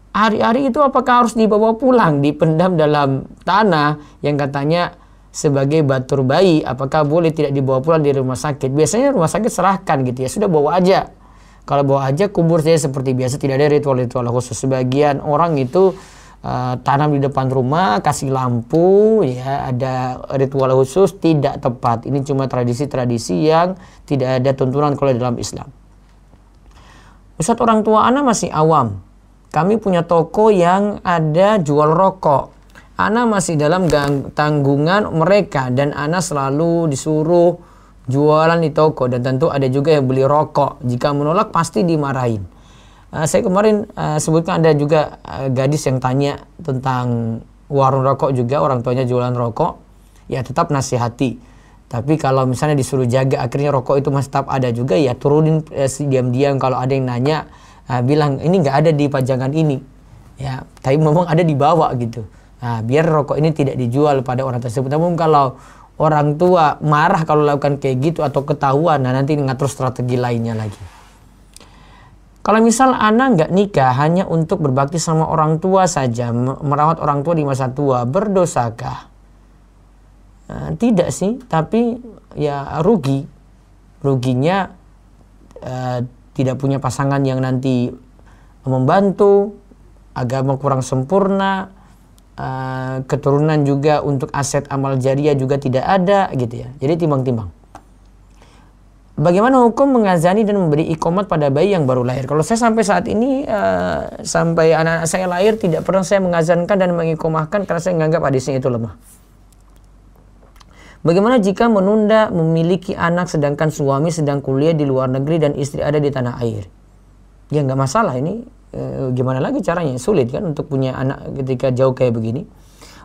A: Hari-hari itu apakah harus dibawa pulang, dipendam dalam tanah yang katanya sebagai batur bayi? Apakah boleh tidak dibawa pulang di rumah sakit? Biasanya rumah sakit serahkan gitu ya, sudah bawa aja. Kalau bawa aja, kubur saja seperti biasa, tidak ada ritual-ritual khusus. Sebagian orang itu tanam di depan rumah, kasih lampu, ya ada ritual khusus, tidak tepat. Ini cuma tradisi-tradisi yang tidak ada tuntunan kalau dalam Islam. Ustadz, orang tua anak masih awam. Kami punya toko yang ada jual rokok. Ana masih dalam tanggungan mereka dan Ana selalu disuruh jualan di toko, dan tentu ada juga yang beli rokok. Jika menolak pasti dimarahin. Saya kemarin sebutkan ada juga gadis yang tanya tentang warung rokok juga, orang tuanya jualan rokok. Ya tetap nasihati. Tapi kalau misalnya disuruh jaga akhirnya rokok itu masih tetap ada juga, ya turunin diam-diam. Kalau ada yang nanya, bilang ini nggak ada di pajangan ini. Ya, tapi memang ada di bawah gitu. Nah, biar rokok ini tidak dijual pada orang tersebut. Namun kalau orang tua marah kalau lakukan kayak gitu atau ketahuan, nah nanti ngatur strategi lainnya lagi. Kalau misal anak nggak nikah hanya untuk berbakti sama orang tua saja, merawat orang tua di masa tua, berdosakah? Tidak sih, tapi ya rugi. Ruginya tidak punya pasangan yang nanti membantu, agama kurang sempurna, keturunan juga untuk aset amal jariah juga tidak ada gitu ya. Jadi timbang-timbang. Bagaimana hukum mengazani dan memberi iqamat pada bayi yang baru lahir? Kalau saya sampai saat ini, sampai anak-anak saya lahir, tidak pernah saya mengazankan dan mengiqamahkan karena saya menganggap hadisnya itu lemah. Bagaimana jika menunda memiliki anak sedangkan suami sedang kuliah di luar negeri dan istri ada di tanah air? Ya nggak masalah, ini gimana lagi caranya? Sulit kan untuk punya anak ketika jauh kayak begini.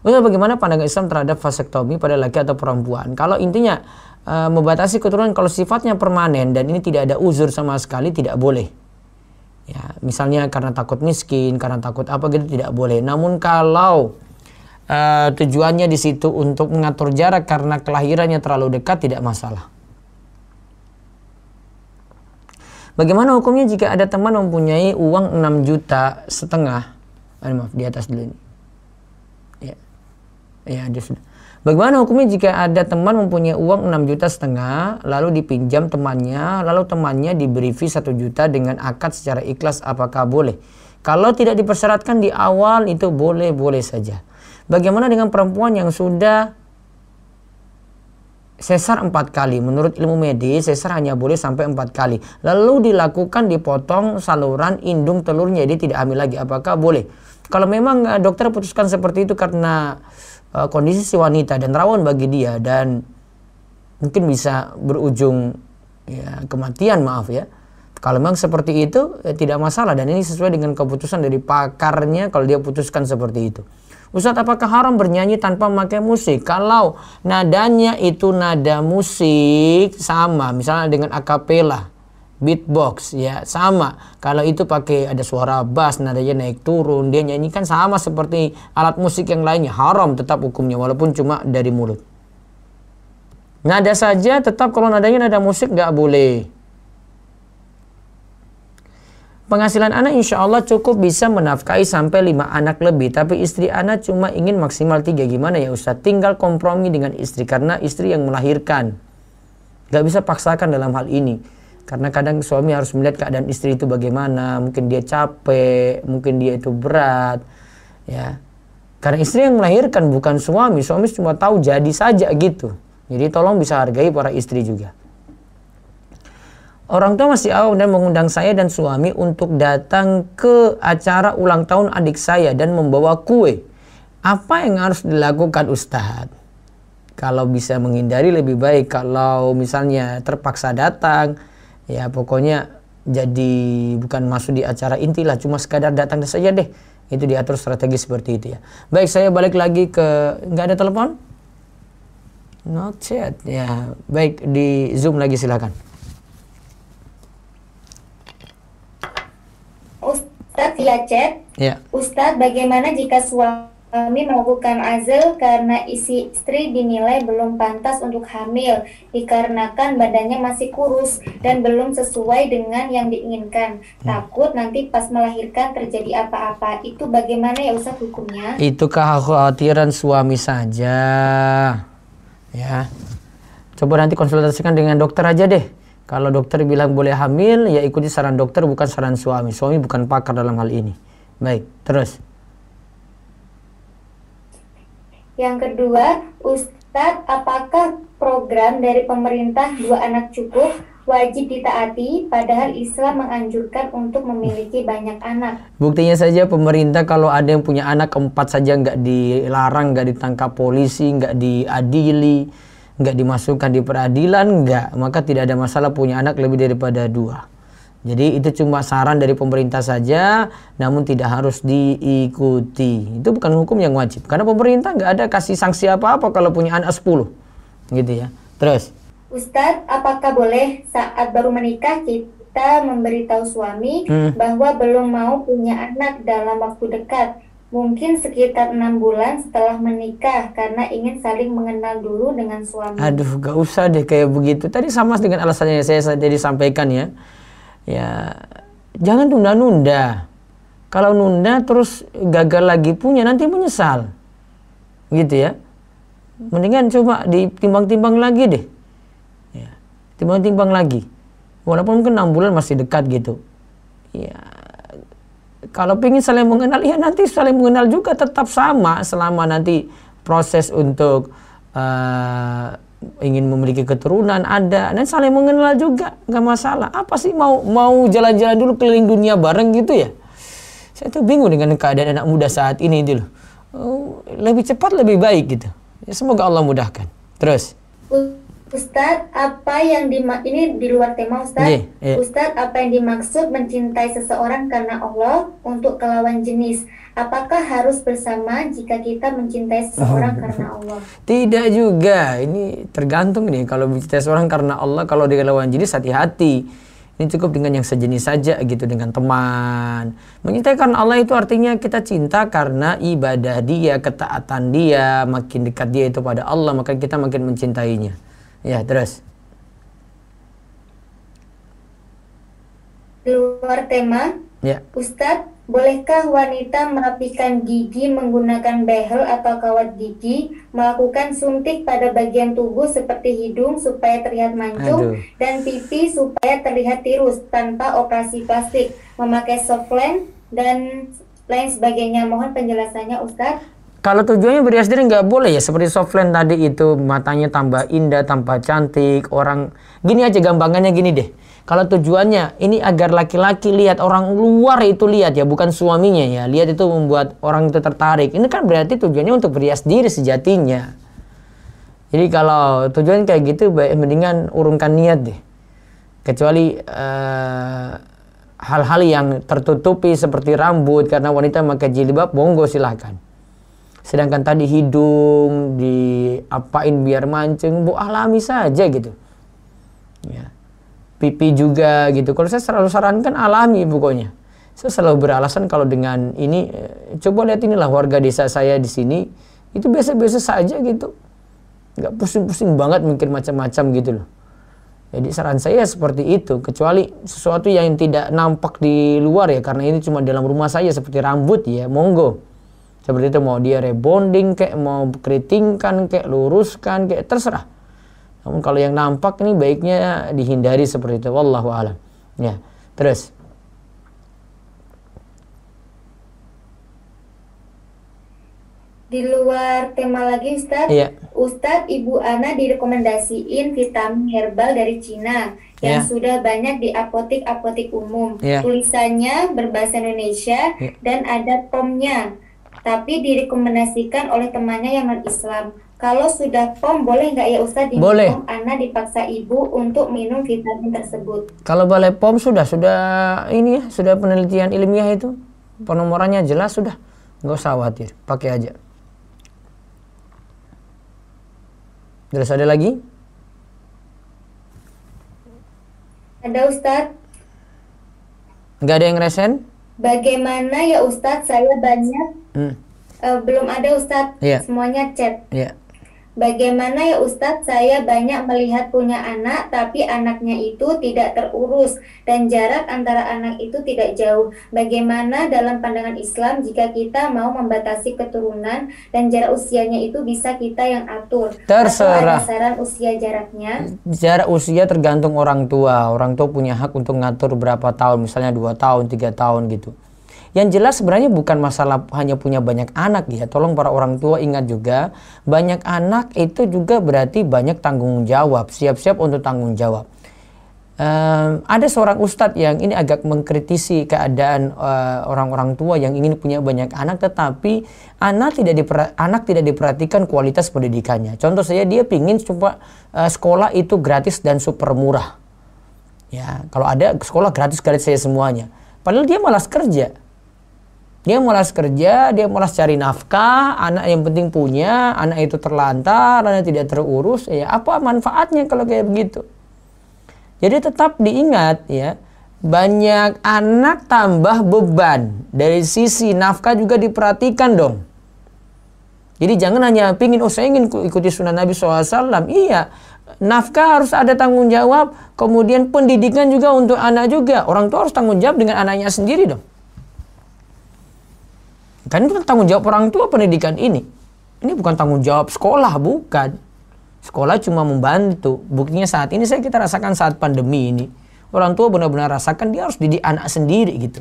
A: Bagaimana pandangan Islam terhadap vasektomi pada laki atau perempuan? Kalau intinya membatasi keturunan kalau sifatnya permanen dan ini tidak ada uzur sama sekali, tidak boleh. Ya, misalnya karena takut miskin, karena takut apa gitu, tidak boleh. Namun kalau tujuannya di situ untuk mengatur jarak karena kelahirannya terlalu dekat, tidak masalah. Bagaimana hukumnya jika ada teman mempunyai uang 6,5 juta? Maaf, di atas dulu ini. Ya, dia sudah. Bagaimana hukumnya jika ada teman mempunyai uang 6,5 juta lalu dipinjam temannya, lalu temannya diberi fee 1 juta dengan akad secara ikhlas, apakah boleh? Kalau tidak dipersyaratkan di awal itu boleh-boleh saja. Bagaimana dengan perempuan yang sudah sesar 4 kali? Menurut ilmu medis sesar hanya boleh sampai 4 kali. Lalu dilakukan dipotong saluran indung telurnya, dia tidak hamil lagi, apakah boleh? Kalau memang dokter putuskan seperti itu karena kondisi si wanita dan rawan bagi dia dan mungkin bisa berujung ya kematian, maaf ya. Kalau memang seperti itu tidak masalah dan ini sesuai dengan keputusan dari pakarnya kalau dia putuskan seperti itu. Ustadz, apakah haram bernyanyi tanpa memakai musik? Kalau nadanya itu nada musik sama, misalnya dengan akapela, beatbox ya sama. Kalau itu pakai ada suara bass, nadanya naik turun, dia nyanyikan sama seperti alat musik yang lainnya, haram tetap hukumnya walaupun cuma dari mulut. Nada saja tetap, kalau nadanya nada musik nggak boleh. Penghasilan anak insya Allah cukup bisa menafkahi sampai 5 anak lebih, tapi istri anak cuma ingin maksimal 3. Gimana ya Ustadz? Tinggal kompromi dengan istri karena istri yang melahirkan. Gak bisa paksakan dalam hal ini. Karena kadang suami harus melihat keadaan istri itu bagaimana, mungkin dia capek, mungkin dia itu berat, ya. Karena istri yang melahirkan bukan suami cuma tahu jadi saja gitu. Jadi tolong bisa hargai para istri juga. Orang tua masih awam dan mengundang saya dan suami untuk datang ke acara ulang tahun adik saya dan membawa kue. Apa yang harus dilakukan Ustadz? Kalau bisa menghindari lebih baik, kalau misalnya terpaksa datang, ya pokoknya jadi bukan masuk di acara inti lah, cuma sekadar datang saja deh. Itu diatur strategi seperti itu ya. Baik, saya balik lagi ke, nggak ada telepon? Not chat ya. Baik, di Zoom lagi silakan.
B: Ustadz via chat.
A: Ya.
B: Ustadz, bagaimana jika suami melakukan azal karena istri dinilai belum pantas untuk hamil dikarenakan badannya masih kurus dan belum sesuai dengan yang diinginkan. Takut nanti pas melahirkan terjadi apa-apa. Itu bagaimana ya Ustadz hukumnya?
A: Itu kekhawatiran suami saja. Ya. Coba nanti konsultasikan dengan dokter aja deh. Kalau dokter bilang boleh hamil, ya ikuti saran dokter bukan saran suami. Suami bukan pakar dalam hal ini. Baik, terus.
B: Yang kedua, Ustadz, apakah program dari pemerintah 2 anak cukup wajib ditaati padahal Islam menganjurkan untuk memiliki banyak anak?
A: Buktinya saja pemerintah kalau ada yang punya anak 4 saja nggak dilarang, nggak ditangkap polisi, nggak diadili, nggak dimasukkan di peradilan, nggak. Maka tidak ada masalah punya anak lebih daripada 2. Jadi itu cuma saran dari pemerintah saja, namun tidak harus diikuti. Itu bukan hukum yang wajib. Karena pemerintah nggak ada kasih sanksi apa-apa kalau punya anak 10. Gitu ya. Terus.
B: Ustadz, apakah boleh saat baru menikah kita memberitahu suami bahwa belum mau punya anak dalam waktu dekat? Mungkin sekitar 6 bulan setelah menikah karena ingin saling mengenal dulu dengan suami.
A: Aduh, gak usah deh kayak begitu. Tadi sama dengan alasannya yang saya tadi sampaikan ya. Ya, jangan tunda-nunda. Kalau nunda terus gagal lagi punya, nanti menyesal. Gitu ya. Mendingan coba ditimbang-timbang lagi deh. Ya, timbang-timbang lagi. Walaupun mungkin 6 bulan masih dekat gitu. Ya, Kalau ingin saling mengenal, ya nanti saling mengenal juga tetap sama selama nanti proses untuk ingin memiliki keturunan ada, dan saling mengenal juga nggak masalah. Apa sih mau jalan-jalan dulu keliling dunia bareng gitu ya? Saya tuh bingung dengan keadaan anak muda saat ini itu loh. Lebih cepat lebih baik gitu. Ya, semoga Allah mudahkan. Terus.
B: Ustadz, apa yang ini di luar tema Ustadz. Ustadz, apa yang dimaksud mencintai seseorang karena Allah untuk kelawan jenis? Apakah harus bersama jika kita mencintai seseorang karena Allah? Tidak juga. Ini tergantung nih. Kalau mencintai seseorang karena Allah, kalau dia lawan jenis hati-hati. Ini cukup dengan yang sejenis saja gitu, dengan teman. Mencintai karena Allah itu artinya kita cinta karena ibadah dia, ketaatan dia, makin dekat dia itu pada Allah, maka kita makin mencintainya. Ya, terus. Di luar tema, ya. Ustadz, bolehkah wanita merapikan gigi menggunakan behel atau kawat gigi, melakukan suntik pada bagian tubuh seperti hidung supaya terlihat mancung, dan pipi supaya terlihat tirus tanpa operasi plastik, memakai softland, dan lain sebagainya? Mohon penjelasannya Ustadz.
A: Kalau tujuannya berias diri nggak boleh ya, seperti softland tadi itu, matanya tambah indah, tambah cantik, orang gini aja gampangannya gini deh. Kalau tujuannya ini agar laki-laki lihat, orang luar itu lihat ya, bukan suaminya ya, lihat itu membuat orang itu tertarik. Ini kan berarti tujuannya untuk berias diri sejatinya. Jadi kalau tujuan kayak gitu, mendingan urungkan niat deh. Kecuali hal-hal yang tertutupi seperti rambut, karena wanita pakai jilbab, monggo silahkan. Sedangkan tadi hidung diapain biar mancung, alami saja gitu. Ya. Pipi juga gitu. Kalau saya selalu sarankan alami pokoknya. Saya selalu beralasan kalau dengan ini, coba lihat inilah warga desa saya di sini, itu biasa-biasa saja gitu. Nggak pusing-pusing banget mikir macam-macam gitu loh. Jadi saran saya seperti itu, kecuali sesuatu yang tidak nampak di luar ya, karena ini cuma dalam rumah saya seperti rambut ya, monggo. Seperti itu, mau dia rebonding kayak, mau keritingkan kayak, luruskan kayak, terserah. Namun kalau yang nampak ini baiknya dihindari seperti itu. Wallahu a'lam. Ya, terus.
B: Di luar tema lagi Ustadz. Iya. Ustadz, Ibu Ana direkomendasiin vitamin herbal dari Cina yang sudah banyak di apotek-apotek umum. Tulisannya berbahasa Indonesia dan ada POM-nya. Tapi direkomendasikan oleh temannya yang non-Islam. Kalau sudah POM, boleh nggak ya Ustadz diminum? Ana dipaksa ibu untuk minum vitamin tersebut.
A: Kalau boleh POM sudah ini ya, sudah penelitian ilmiah itu, penomorannya jelas sudah, nggak usah khawatir, pakai aja. Terus ada lagi?
B: Ada Ustadz.
A: Nggak ada yang resen?
B: Bagaimana ya Ustadz, saya banyak belum ada Ustadz, semuanya chat. Bagaimana ya Ustadz, saya banyak melihat punya anak, tapi anaknya itu tidak terurus dan jarak antara anak itu tidak jauh. Bagaimana dalam pandangan Islam jika kita mau membatasi keturunan dan jarak usianya itu bisa kita yang atur?
A: Terserah.
B: Atau ada saran usia jaraknya?
A: Jarak usia tergantung orang tua. Orang tua punya hak untuk ngatur berapa tahun, misalnya 2 tahun, 3 tahun gitu. Yang jelas sebenarnya bukan masalah hanya punya banyak anak ya. Tolong para orang tua ingat juga, banyak anak itu juga berarti banyak tanggung jawab. Siap-siap untuk tanggung jawab. Ada seorang ustadz yang ini agak mengkritisi keadaan orang-orang tua yang ingin punya banyak anak, tetapi anak tidak diperhatikan kualitas pendidikannya. Contoh saya, dia pingin coba sekolah itu gratis dan super murah. Ya, kalau ada sekolah gratis saya semuanya. Padahal dia malas kerja. Dia malas cari nafkah, anak yang penting punya, anak itu terlantar, anak tidak terurus, ya apa manfaatnya kalau kayak begitu? Jadi tetap diingat ya, banyak anak tambah beban, dari sisi nafkah juga diperhatikan dong. Jadi jangan hanya pingin, saya ingin ikuti sunnah Nabi SAW, iya, nafkah harus ada tanggung jawab, kemudian pendidikan juga untuk anak juga, orang tua harus tanggung jawab dengan anaknya sendiri dong. Kan itu tanggung jawab orang tua pendidikan ini. Ini bukan tanggung jawab sekolah, bukan. Sekolah cuma membantu. Buktinya saat ini kita rasakan saat pandemi ini. Orang tua benar-benar rasakan dia harus didik anak sendiri gitu.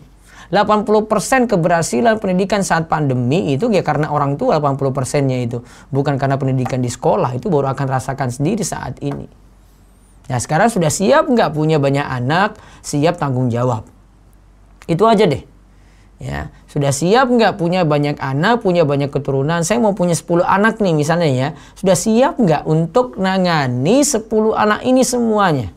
A: 80% keberhasilan pendidikan saat pandemi itu ya karena orang tua 80%-nya itu. Bukan karena pendidikan di sekolah, itu baru akan rasakan sendiri saat ini. Nah sekarang sudah siap nggak punya banyak anak, siap tanggung jawab. Itu aja deh. Ya, sudah siap nggak punya banyak anak, punya banyak keturunan. Saya mau punya 10 anak nih misalnya ya. Sudah siap nggak untuk nangani 10 anak ini semuanya?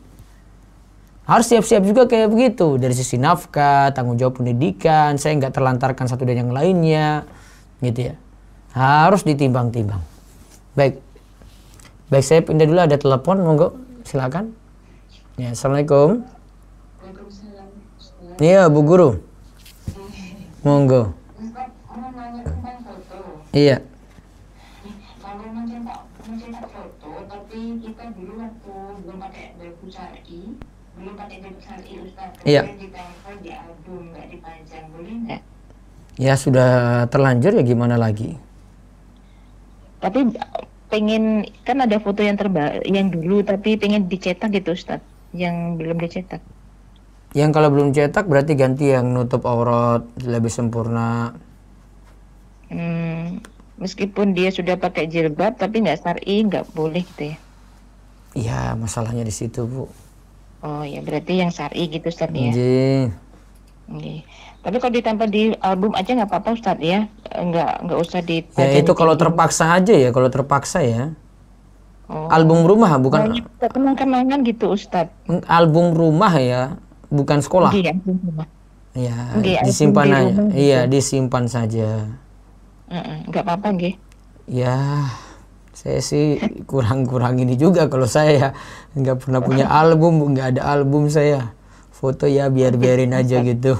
A: Harus siap-siap juga kayak begitu. Dari sisi nafkah, tanggung jawab pendidikan, saya nggak terlantarkan satu dan yang lainnya. Gitu ya. Harus ditimbang-timbang. Baik. Baik, saya pindah dulu, ada telepon, monggo. Silakan. Ya, Assalamualaikum.
F: Waalaikumsalam.
A: Iya, Bu Guru. Monggo.
F: Ustaz, mau nanya tentang foto.
A: Iya.
F: Kalau mencetak foto, tapi kita dulu waktu belum pakai buku syar'i, Ustaz.
A: Iya.
F: Kemudian ditempel di album, nggak dipajang, boleh nggak?
A: Ya sudah terlanjur ya gimana lagi?
F: Tapi pengen, kan ada foto yang yang dulu, tapi pengen dicetak gitu Ustaz, yang belum dicetak.
A: Yang kalau belum cetak berarti ganti yang nutup aurat lebih sempurna.
F: Meskipun dia sudah pakai jilbab, tapi nggak syar'i, nggak boleh gitu ya?
A: Iya, masalahnya di situ, Bu.
F: Oh ya, berarti yang syar'i gitu Ustaz ya?
A: Iya.
F: Oke. Tapi kalau ditempel di album aja nggak apa-apa Ustaz ya? Nggak usah dipajang.
A: Ya itu kalau terpaksa aja ya, kalau terpaksa ya.
F: Oh.
A: Album rumah bukan
F: Kenang-kenangan gitu Ustaz.
A: album rumah ya, bukan sekolah.
F: Iya, album rumah.
A: Ya,
F: Nggih,
A: disimpan
F: album di
A: aja.
F: rumah
A: Iya,
F: gitu.
A: disimpan saja.
F: Nggak apa-apa nggih.
A: Ya, saya sih kurang ini juga kalau saya nggak pernah punya album, nggak ada album saya. Foto ya biarin aja gitu.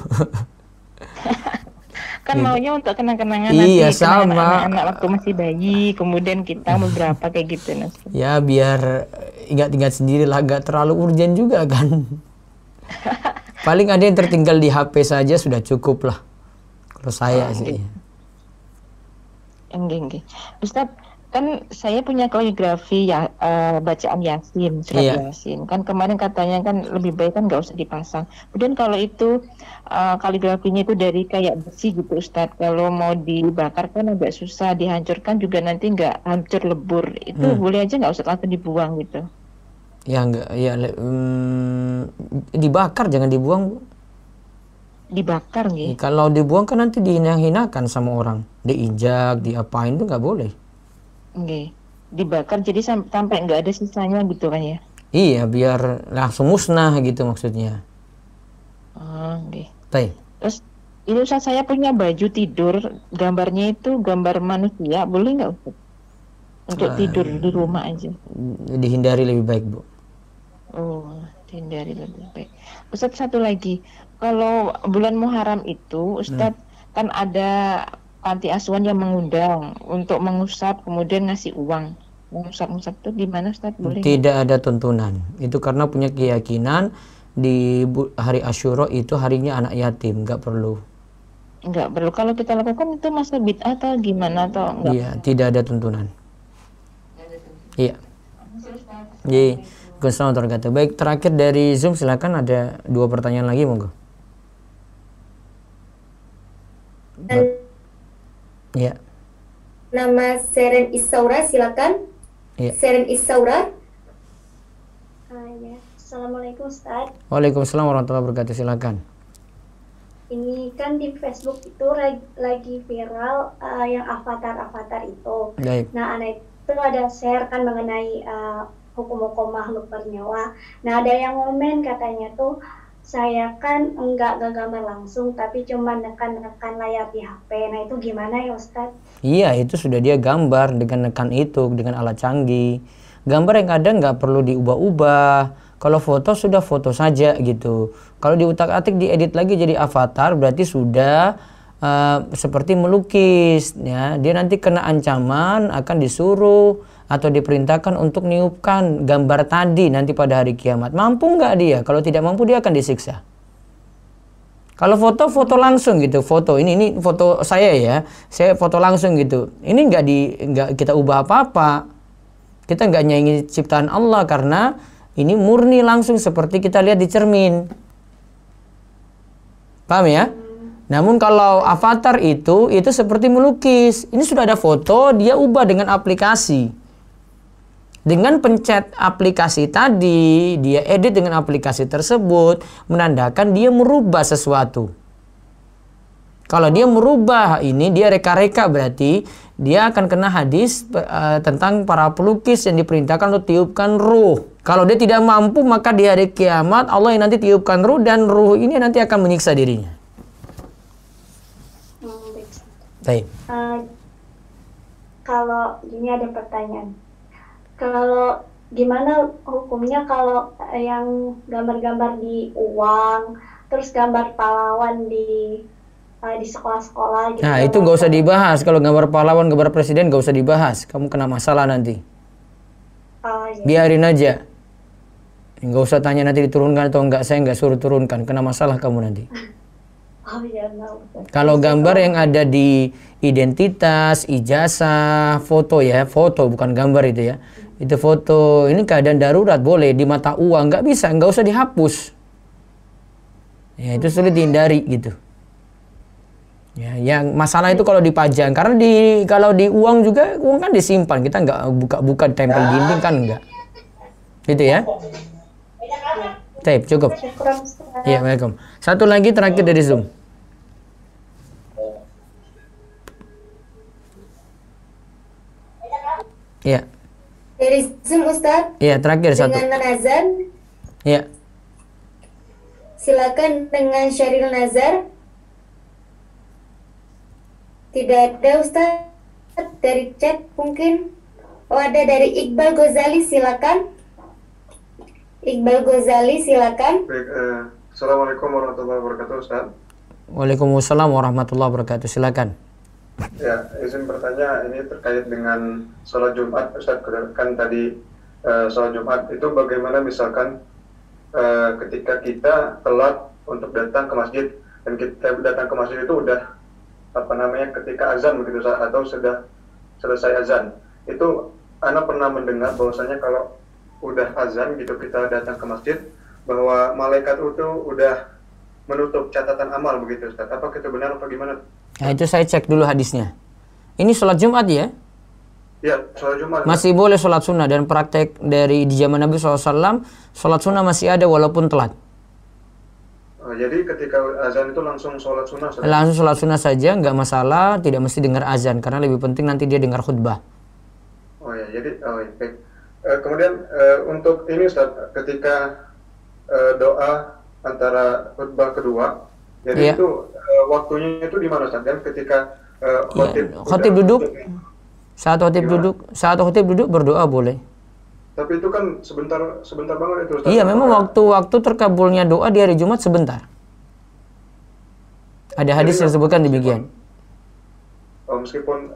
F: Kan maunya untuk kenang-kenangan
A: Iya,
F: nanti kenangan
A: sama.
F: anak-anak waktu masih bayi, kemudian kita beberapa kayak gitu Mas.
A: Ya biar ingat-ingat sendiri lah, nggak terlalu urgent juga kan. Paling ada yang tertinggal di HP saja sudah cukup lah. Kalau saya sih.
F: Enggak. Ustaz, kan saya punya kaligrafi ya, bacaan Yasin, surat
A: Iya.
F: Yasin. Kan kemarin katanya kan lebih baik kan nggak usah dipasang. Kemudian kalau itu kaligrafinya itu dari kayak besi gitu Ustaz. Kalau mau dibakar kan agak susah, dihancurkan juga nanti nggak hancur lebur. Itu boleh aja nggak usah langsung dibuang gitu.
A: Ya enggak, ya dibakar jangan dibuang, Bu.
F: Dibakar nih.
A: Kalau dibuang kan nanti dihina-hinakan sama orang, diinjak, diapain tuh nggak boleh.
F: Oke. Dibakar jadi sampai nggak ada sisanya gitu kan ya.
A: Iya, biar langsung musnah gitu maksudnya.
F: Oke.
A: Baik.
F: Terus ini Ustaz, saya punya baju tidur, gambarnya itu gambar manusia, boleh nggak Ustaz? Untuk tidur di rumah aja.
A: Dihindari lebih baik, Bu.
F: Oh, hindari lebih baik. Ustaz, satu lagi, kalau bulan Muharram itu Ustaz kan ada panti asuhan yang mengundang untuk mengusap kemudian ngasih uang. Mengusap-usap itu gimana Ustaz? Boleh?
A: Tidak ada tuntunan. Itu karena punya keyakinan di hari Asyura itu harinya anak yatim, nggak perlu.
F: Nggak perlu. Kalau kita lakukan itu masa bid'ah atau gimana atau enggak?
A: Iya, tidak ada tuntunan. Iya. Jadi, Assalamualaikum. Baik, terakhir dari Zoom silakan, ada 2 pertanyaan lagi monggo. Iya.
B: Nama Seren Isaura, silakan.
A: Iya.
B: Seren Isaura.
G: Ya. Assalamualaikum Ustaz.
A: Waalaikumsalam warahmatullahi wabarakatuh. Silakan.
G: Ini kan di Facebook itu lagi viral yang avatar itu.
A: Baik.
G: Nah, anak itu ada share kan mengenai hukum-hukum makhluk bernyawa. Nah, ada yang komen katanya tuh, saya kan enggak gambar langsung, tapi cuma nekan-nekan layar di HP. Nah, itu gimana ya Ustaz?
A: Iya, itu sudah dia gambar dengan nekan itu, dengan alat canggih. Gambar yang ada nggak perlu diubah-ubah. Kalau foto sudah foto saja gitu. Kalau diutak-atik diedit lagi jadi avatar berarti sudah seperti melukis ya. Dia nanti kena ancaman akan disuruh atau diperintahkan untuk niupkan gambar tadi nanti pada hari kiamat. Mampu nggak dia? Kalau tidak mampu dia akan disiksa. Kalau foto langsung gitu, foto ini foto saya ya, saya foto langsung gitu. Ini nggak kita ubah apa-apa. Kita nggak nyanyi ciptaan Allah karena ini murni langsung seperti kita lihat di cermin. Paham ya? Namun kalau avatar itu seperti melukis. Ini sudah ada foto, dia ubah dengan aplikasi. Dengan pencet aplikasi tadi, dia edit dengan aplikasi tersebut, menandakan dia merubah sesuatu. Kalau dia merubah ini, dia reka-reka, berarti dia akan kena hadis tentang para pelukis yang diperintahkan untuk tiupkan ruh. Kalau dia tidak mampu, maka di hari kiamat Allah yang nanti tiupkan ruh, dan ruh ini nanti akan menyiksa dirinya. Baik.
G: Kalau ini ada pertanyaan. Kalau gimana hukumnya kalau yang gambar-gambar di uang, terus gambar pahlawan di sekolah-sekolah gitu.
A: Nah, itu nggak usah dibahas. Kalau gambar pahlawan, gambar presiden nggak usah dibahas. Kamu kena masalah nanti.
G: Iya.
A: Biarin aja. Nggak usah tanya nanti diturunkan atau enggak. Saya nggak suruh turunkan. Kena masalah kamu nanti.
G: Oh iya,
A: Kalau gambar yang ada di identitas, ijazah, foto ya, foto bukan gambar itu ya. Itu foto. Ini keadaan darurat boleh di mata uang, nggak bisa, nggak usah dihapus. Ya, itu sulit dihindari gitu. Ya, yang masalah itu kalau dipajang, karena kalau di uang juga, uang kan disimpan, kita nggak buka-buka tempel dinding kan enggak, gitu ya. Tape cukup. Iya, Waalaikumsalam. Satu lagi terakhir dari Zoom. Iya.
B: Dari Zoom Ustaz.
A: Iya, terakhir satu.
B: Dengan nazar.
A: Iya.
B: Silakan dengan Syaril Nazar. Tidak ada Ustaz dari chat mungkin. Oh, ada dari Iqbal Ghazali, silakan. Iqbal Ghazali, silakan.
H: Baik, Assalamualaikum warahmatullahi wabarakatuh, Ustaz.
A: Waalaikumsalam warahmatullahi wabarakatuh, silakan.
H: Ya, izin bertanya, ini terkait dengan sholat Jumat, Ustaz. Kan tadi sholat Jumat itu bagaimana misalkan ketika kita telat untuk datang ke masjid, dan kita datang ke masjid itu udah ketika azan begitu, atau sudah selesai azan. Itu Ana pernah mendengar bahwasanya kalau udah azan gitu kita datang ke masjid, bahwa malaikat itu udah menutup catatan amal begitu, Ustaz. Apakah itu benar atau gimana?
A: Nah, itu saya cek dulu hadisnya. Ini sholat Jumat ya?
H: Ya, sholat Jumat.
A: Masih boleh sholat sunnah, dan praktek dari di zaman Nabi SAW, sholat sunnah masih ada walaupun telat.
H: Jadi ketika azan itu langsung sholat sunnah?
A: Langsung sholat sunnah saja, nggak masalah, tidak mesti dengar azan, karena lebih penting nanti dia dengar khutbah.
H: Oh ya, jadi baik. Kemudian untuk ini Ustaz, ketika doa antara khutbah kedua, jadi itu waktunya itu di mana Ustaz? Dan ketika
A: khotib duduk, saat khotib duduk berdoa boleh.
H: Tapi itu kan sebentar banget itu Ustaz.
A: Iya, memang waktu terkabulnya doa di hari Jumat sebentar. Ada hadis yang disebutkan demikian.
H: Meskipun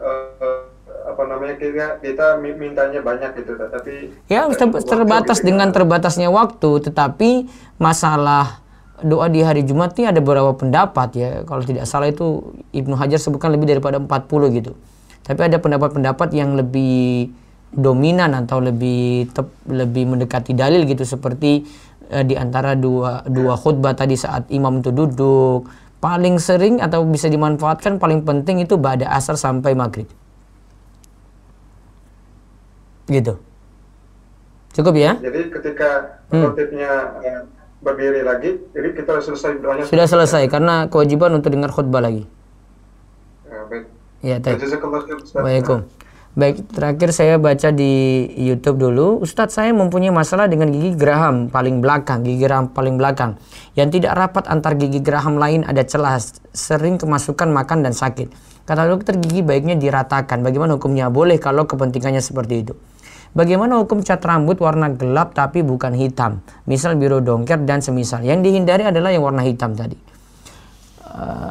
H: kita mintanya banyak gitu, tapi
A: ya terbatas dengan terbatasnya waktu, tetapi masalah doa di hari Jumat ini ada beberapa pendapat ya. Kalau tidak salah itu Ibnu Hajar sebutkan lebih daripada 40 gitu. Tapi ada pendapat-pendapat yang lebih dominan atau lebih mendekati dalil gitu, seperti di antara dua khutbah tadi saat imam itu duduk, paling sering atau bisa dimanfaatkan paling penting itu ba'da asar sampai maghrib. Gitu. Cukup ya?
H: Jadi ketika khotibnya berdiri lagi, jadi kita selesai doanya.
A: Sudah selesai karena kewajiban untuk dengar khutbah lagi.
H: Baik.
A: Ya, Waalaikumsalam. Baik, terakhir saya baca di YouTube dulu. Ustadz, saya mempunyai masalah dengan gigi geraham paling belakang, yang tidak rapat antar gigi geraham lain, ada celah, sering kemasukan makan dan sakit. Kata dokter, gigi baiknya diratakan. Bagaimana hukumnya? Boleh kalau kepentingannya seperti itu. Bagaimana hukum cat rambut warna gelap tapi bukan hitam? Misal biru dongker dan semisal. Yang dihindari adalah yang warna hitam tadi.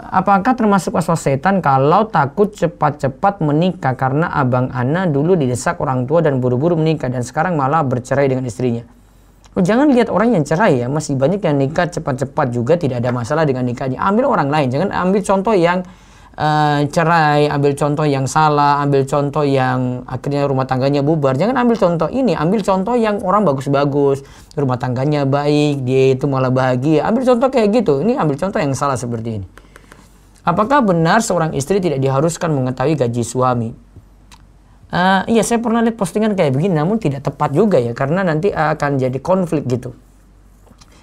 A: Apakah termasuk waswas setan kalau takut cepat-cepat menikah karena abang Ana dulu didesak orang tua dan buru-buru menikah dan sekarang malah bercerai dengan istrinya? Jangan lihat orang yang cerai ya, masih banyak yang nikah cepat-cepat juga tidak ada masalah dengan nikahnya. Ambil orang lain, jangan ambil contoh yang cerai, ambil contoh yang salah, ambil contoh yang akhirnya rumah tangganya bubar. Jangan ambil contoh ini, ambil contoh yang orang bagus-bagus, rumah tangganya baik, dia itu malah bahagia. Ambil contoh kayak gitu. Ini ambil contoh yang salah seperti ini. Apakah benar seorang istri tidak diharuskan mengetahui gaji suami? Iya, saya pernah lihat postingan kayak begini, namun tidak tepat juga ya, karena nanti akan jadi konflik gitu.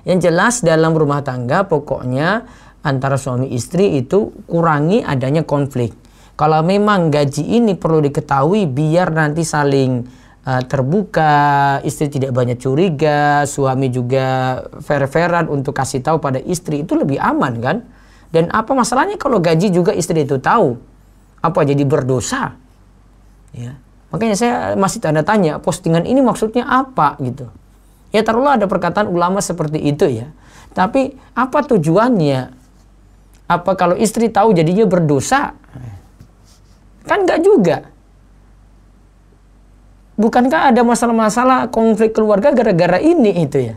A: Yang jelas dalam rumah tangga pokoknya antara suami istri itu kurangi adanya konflik. Kalau memang gaji ini perlu diketahui biar nanti saling terbuka, istri tidak banyak curiga, suami juga fair-fairan untuk kasih tahu pada istri, itu lebih aman kan? Dan apa masalahnya kalau gaji juga istri itu tahu? Apa jadi berdosa? Ya. Makanya saya masih tanda tanya, postingan ini maksudnya apa gitu. Ya taruhlah ada perkataan ulama seperti itu ya. Tapi apa tujuannya? Apa kalau istri tahu jadinya berdosa? Kan enggak juga. Bukankah ada masalah-masalah konflik keluarga gara-gara ini itu ya?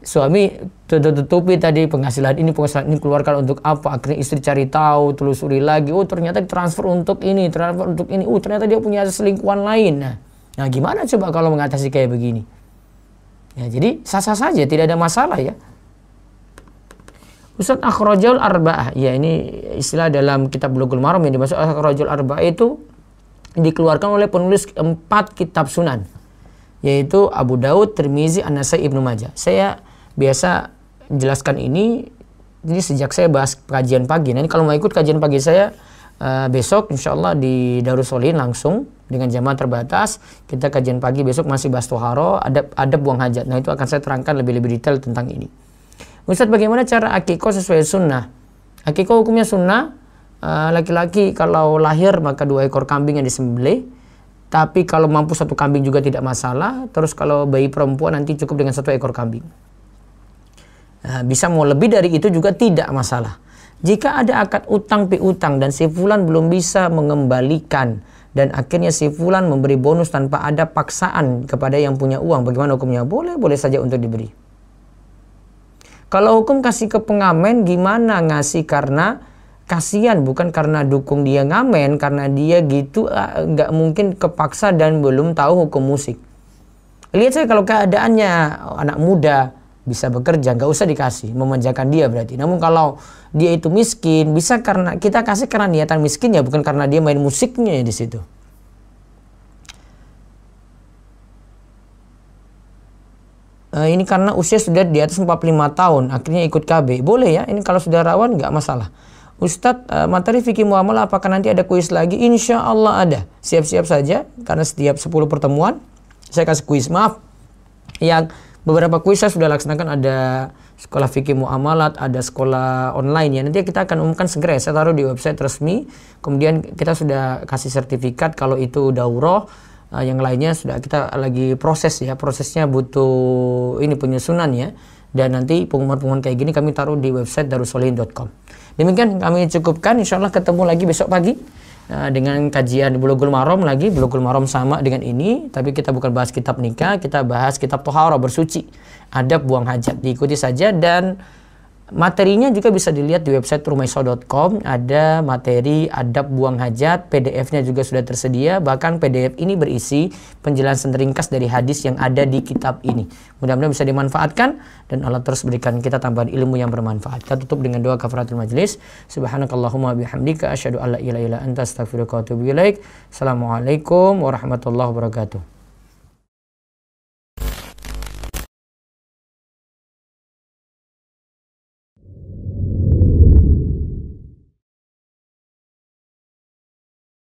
A: Suami tutupi tadi penghasilan ini keluarkan untuk apa? Akhirnya istri cari tahu, telusuri lagi. Oh ternyata transfer untuk ini, transfer untuk ini. Oh ternyata dia punya selingkuhan lain. Nah gimana coba kalau mengatasi kayak begini? Ya jadi sah-sah saja, tidak ada masalah ya. Ustaz, akhrajul arba'ah. Ya ini istilah dalam kitab Bulughul Maram yang dimaksud akhrajul arba'ah itu dikeluarkan oleh penulis 4 kitab sunan, yaitu Abu Daud, Tirmizi, An-Nasai, Ibnu Majah. Saya biasa jelaskan ini, jadi sejak saya bahas kajian pagi. Nanti kalau mau ikut kajian pagi saya besok insya Allah di Darussolihin langsung dengan jamaah terbatas. Kita kajian pagi besok masih bahas toharo, adab buang hajat. Nah itu akan saya terangkan lebih detail tentang ini. Ustaz, bagaimana cara akikoh sesuai sunnah? Akikoh hukumnya sunnah. Laki-laki kalau lahir maka 2 ekor kambing yang disembelih. Tapi kalau mampu 1 kambing juga tidak masalah. Terus kalau bayi perempuan nanti cukup dengan 1 ekor kambing. Bisa mau lebih dari itu juga tidak masalah. Jika ada akad utang piutang dan si fulan belum bisa mengembalikan dan akhirnya si fulan memberi bonus tanpa ada paksaan kepada yang punya uang, bagaimana hukumnya? Boleh saja untuk diberi. Kalau hukum kasih ke pengamen, gimana ngasih karena kasihan, bukan karena dukung dia ngamen, karena dia gitu nggak mungkin kepaksa dan belum tahu hukum musik. Lihat saya kalau keadaannya anak muda bisa bekerja, nggak usah dikasih, memanjakan dia berarti. Namun kalau dia itu miskin, bisa karena kita kasih karena niatan miskinnya, bukan karena dia main musiknya di situ. Ini karena usia sudah di atas 45 tahun, akhirnya ikut KB. Boleh ya, ini kalau sudah rawan nggak masalah. Ustadz, materi fikih muamalah apakah nanti ada kuis lagi? Insya Allah ada. Siap-siap saja, karena setiap 10 pertemuan saya kasih kuis. Maaf, yang beberapa kuis saya sudah laksanakan, ada sekolah fikih muamalat, ada sekolah online ya. Nanti kita akan umumkan segera, saya taruh di website resmi. Kemudian kita sudah kasih sertifikat kalau itu daurah. Yang lainnya sudah kita lagi proses ya. Prosesnya butuh ini penyusunan ya. Dan nanti pengumuman-pengumuman kayak gini kami taruh di website darussolihin.com. Demikian kami cukupkan. Insya Allah ketemu lagi besok pagi dengan kajian Bulughul Maram lagi. Bulughul Maram sama dengan ini, tapi kita bukan bahas kitab nikah, kita bahas kitab tohara, bersuci, adab buang hajat. Diikuti saja, dan materinya juga bisa dilihat di website rumaiso.com. Ada materi adab buang hajat, PDF-nya juga sudah tersedia. Bahkan PDF ini berisi penjelasan ringkas dari hadis yang ada di kitab ini. Mudah-mudahan bisa dimanfaatkan dan Allah terus berikan kita tambahan ilmu yang bermanfaat. Kita tutup dengan doa kafaratul majlis. Subhanakallahumma bihamdika asyhadu an la ilaha illa anta astaghfiruka wa atubu ilaik. Assalamualaikum warahmatullahi wabarakatuh.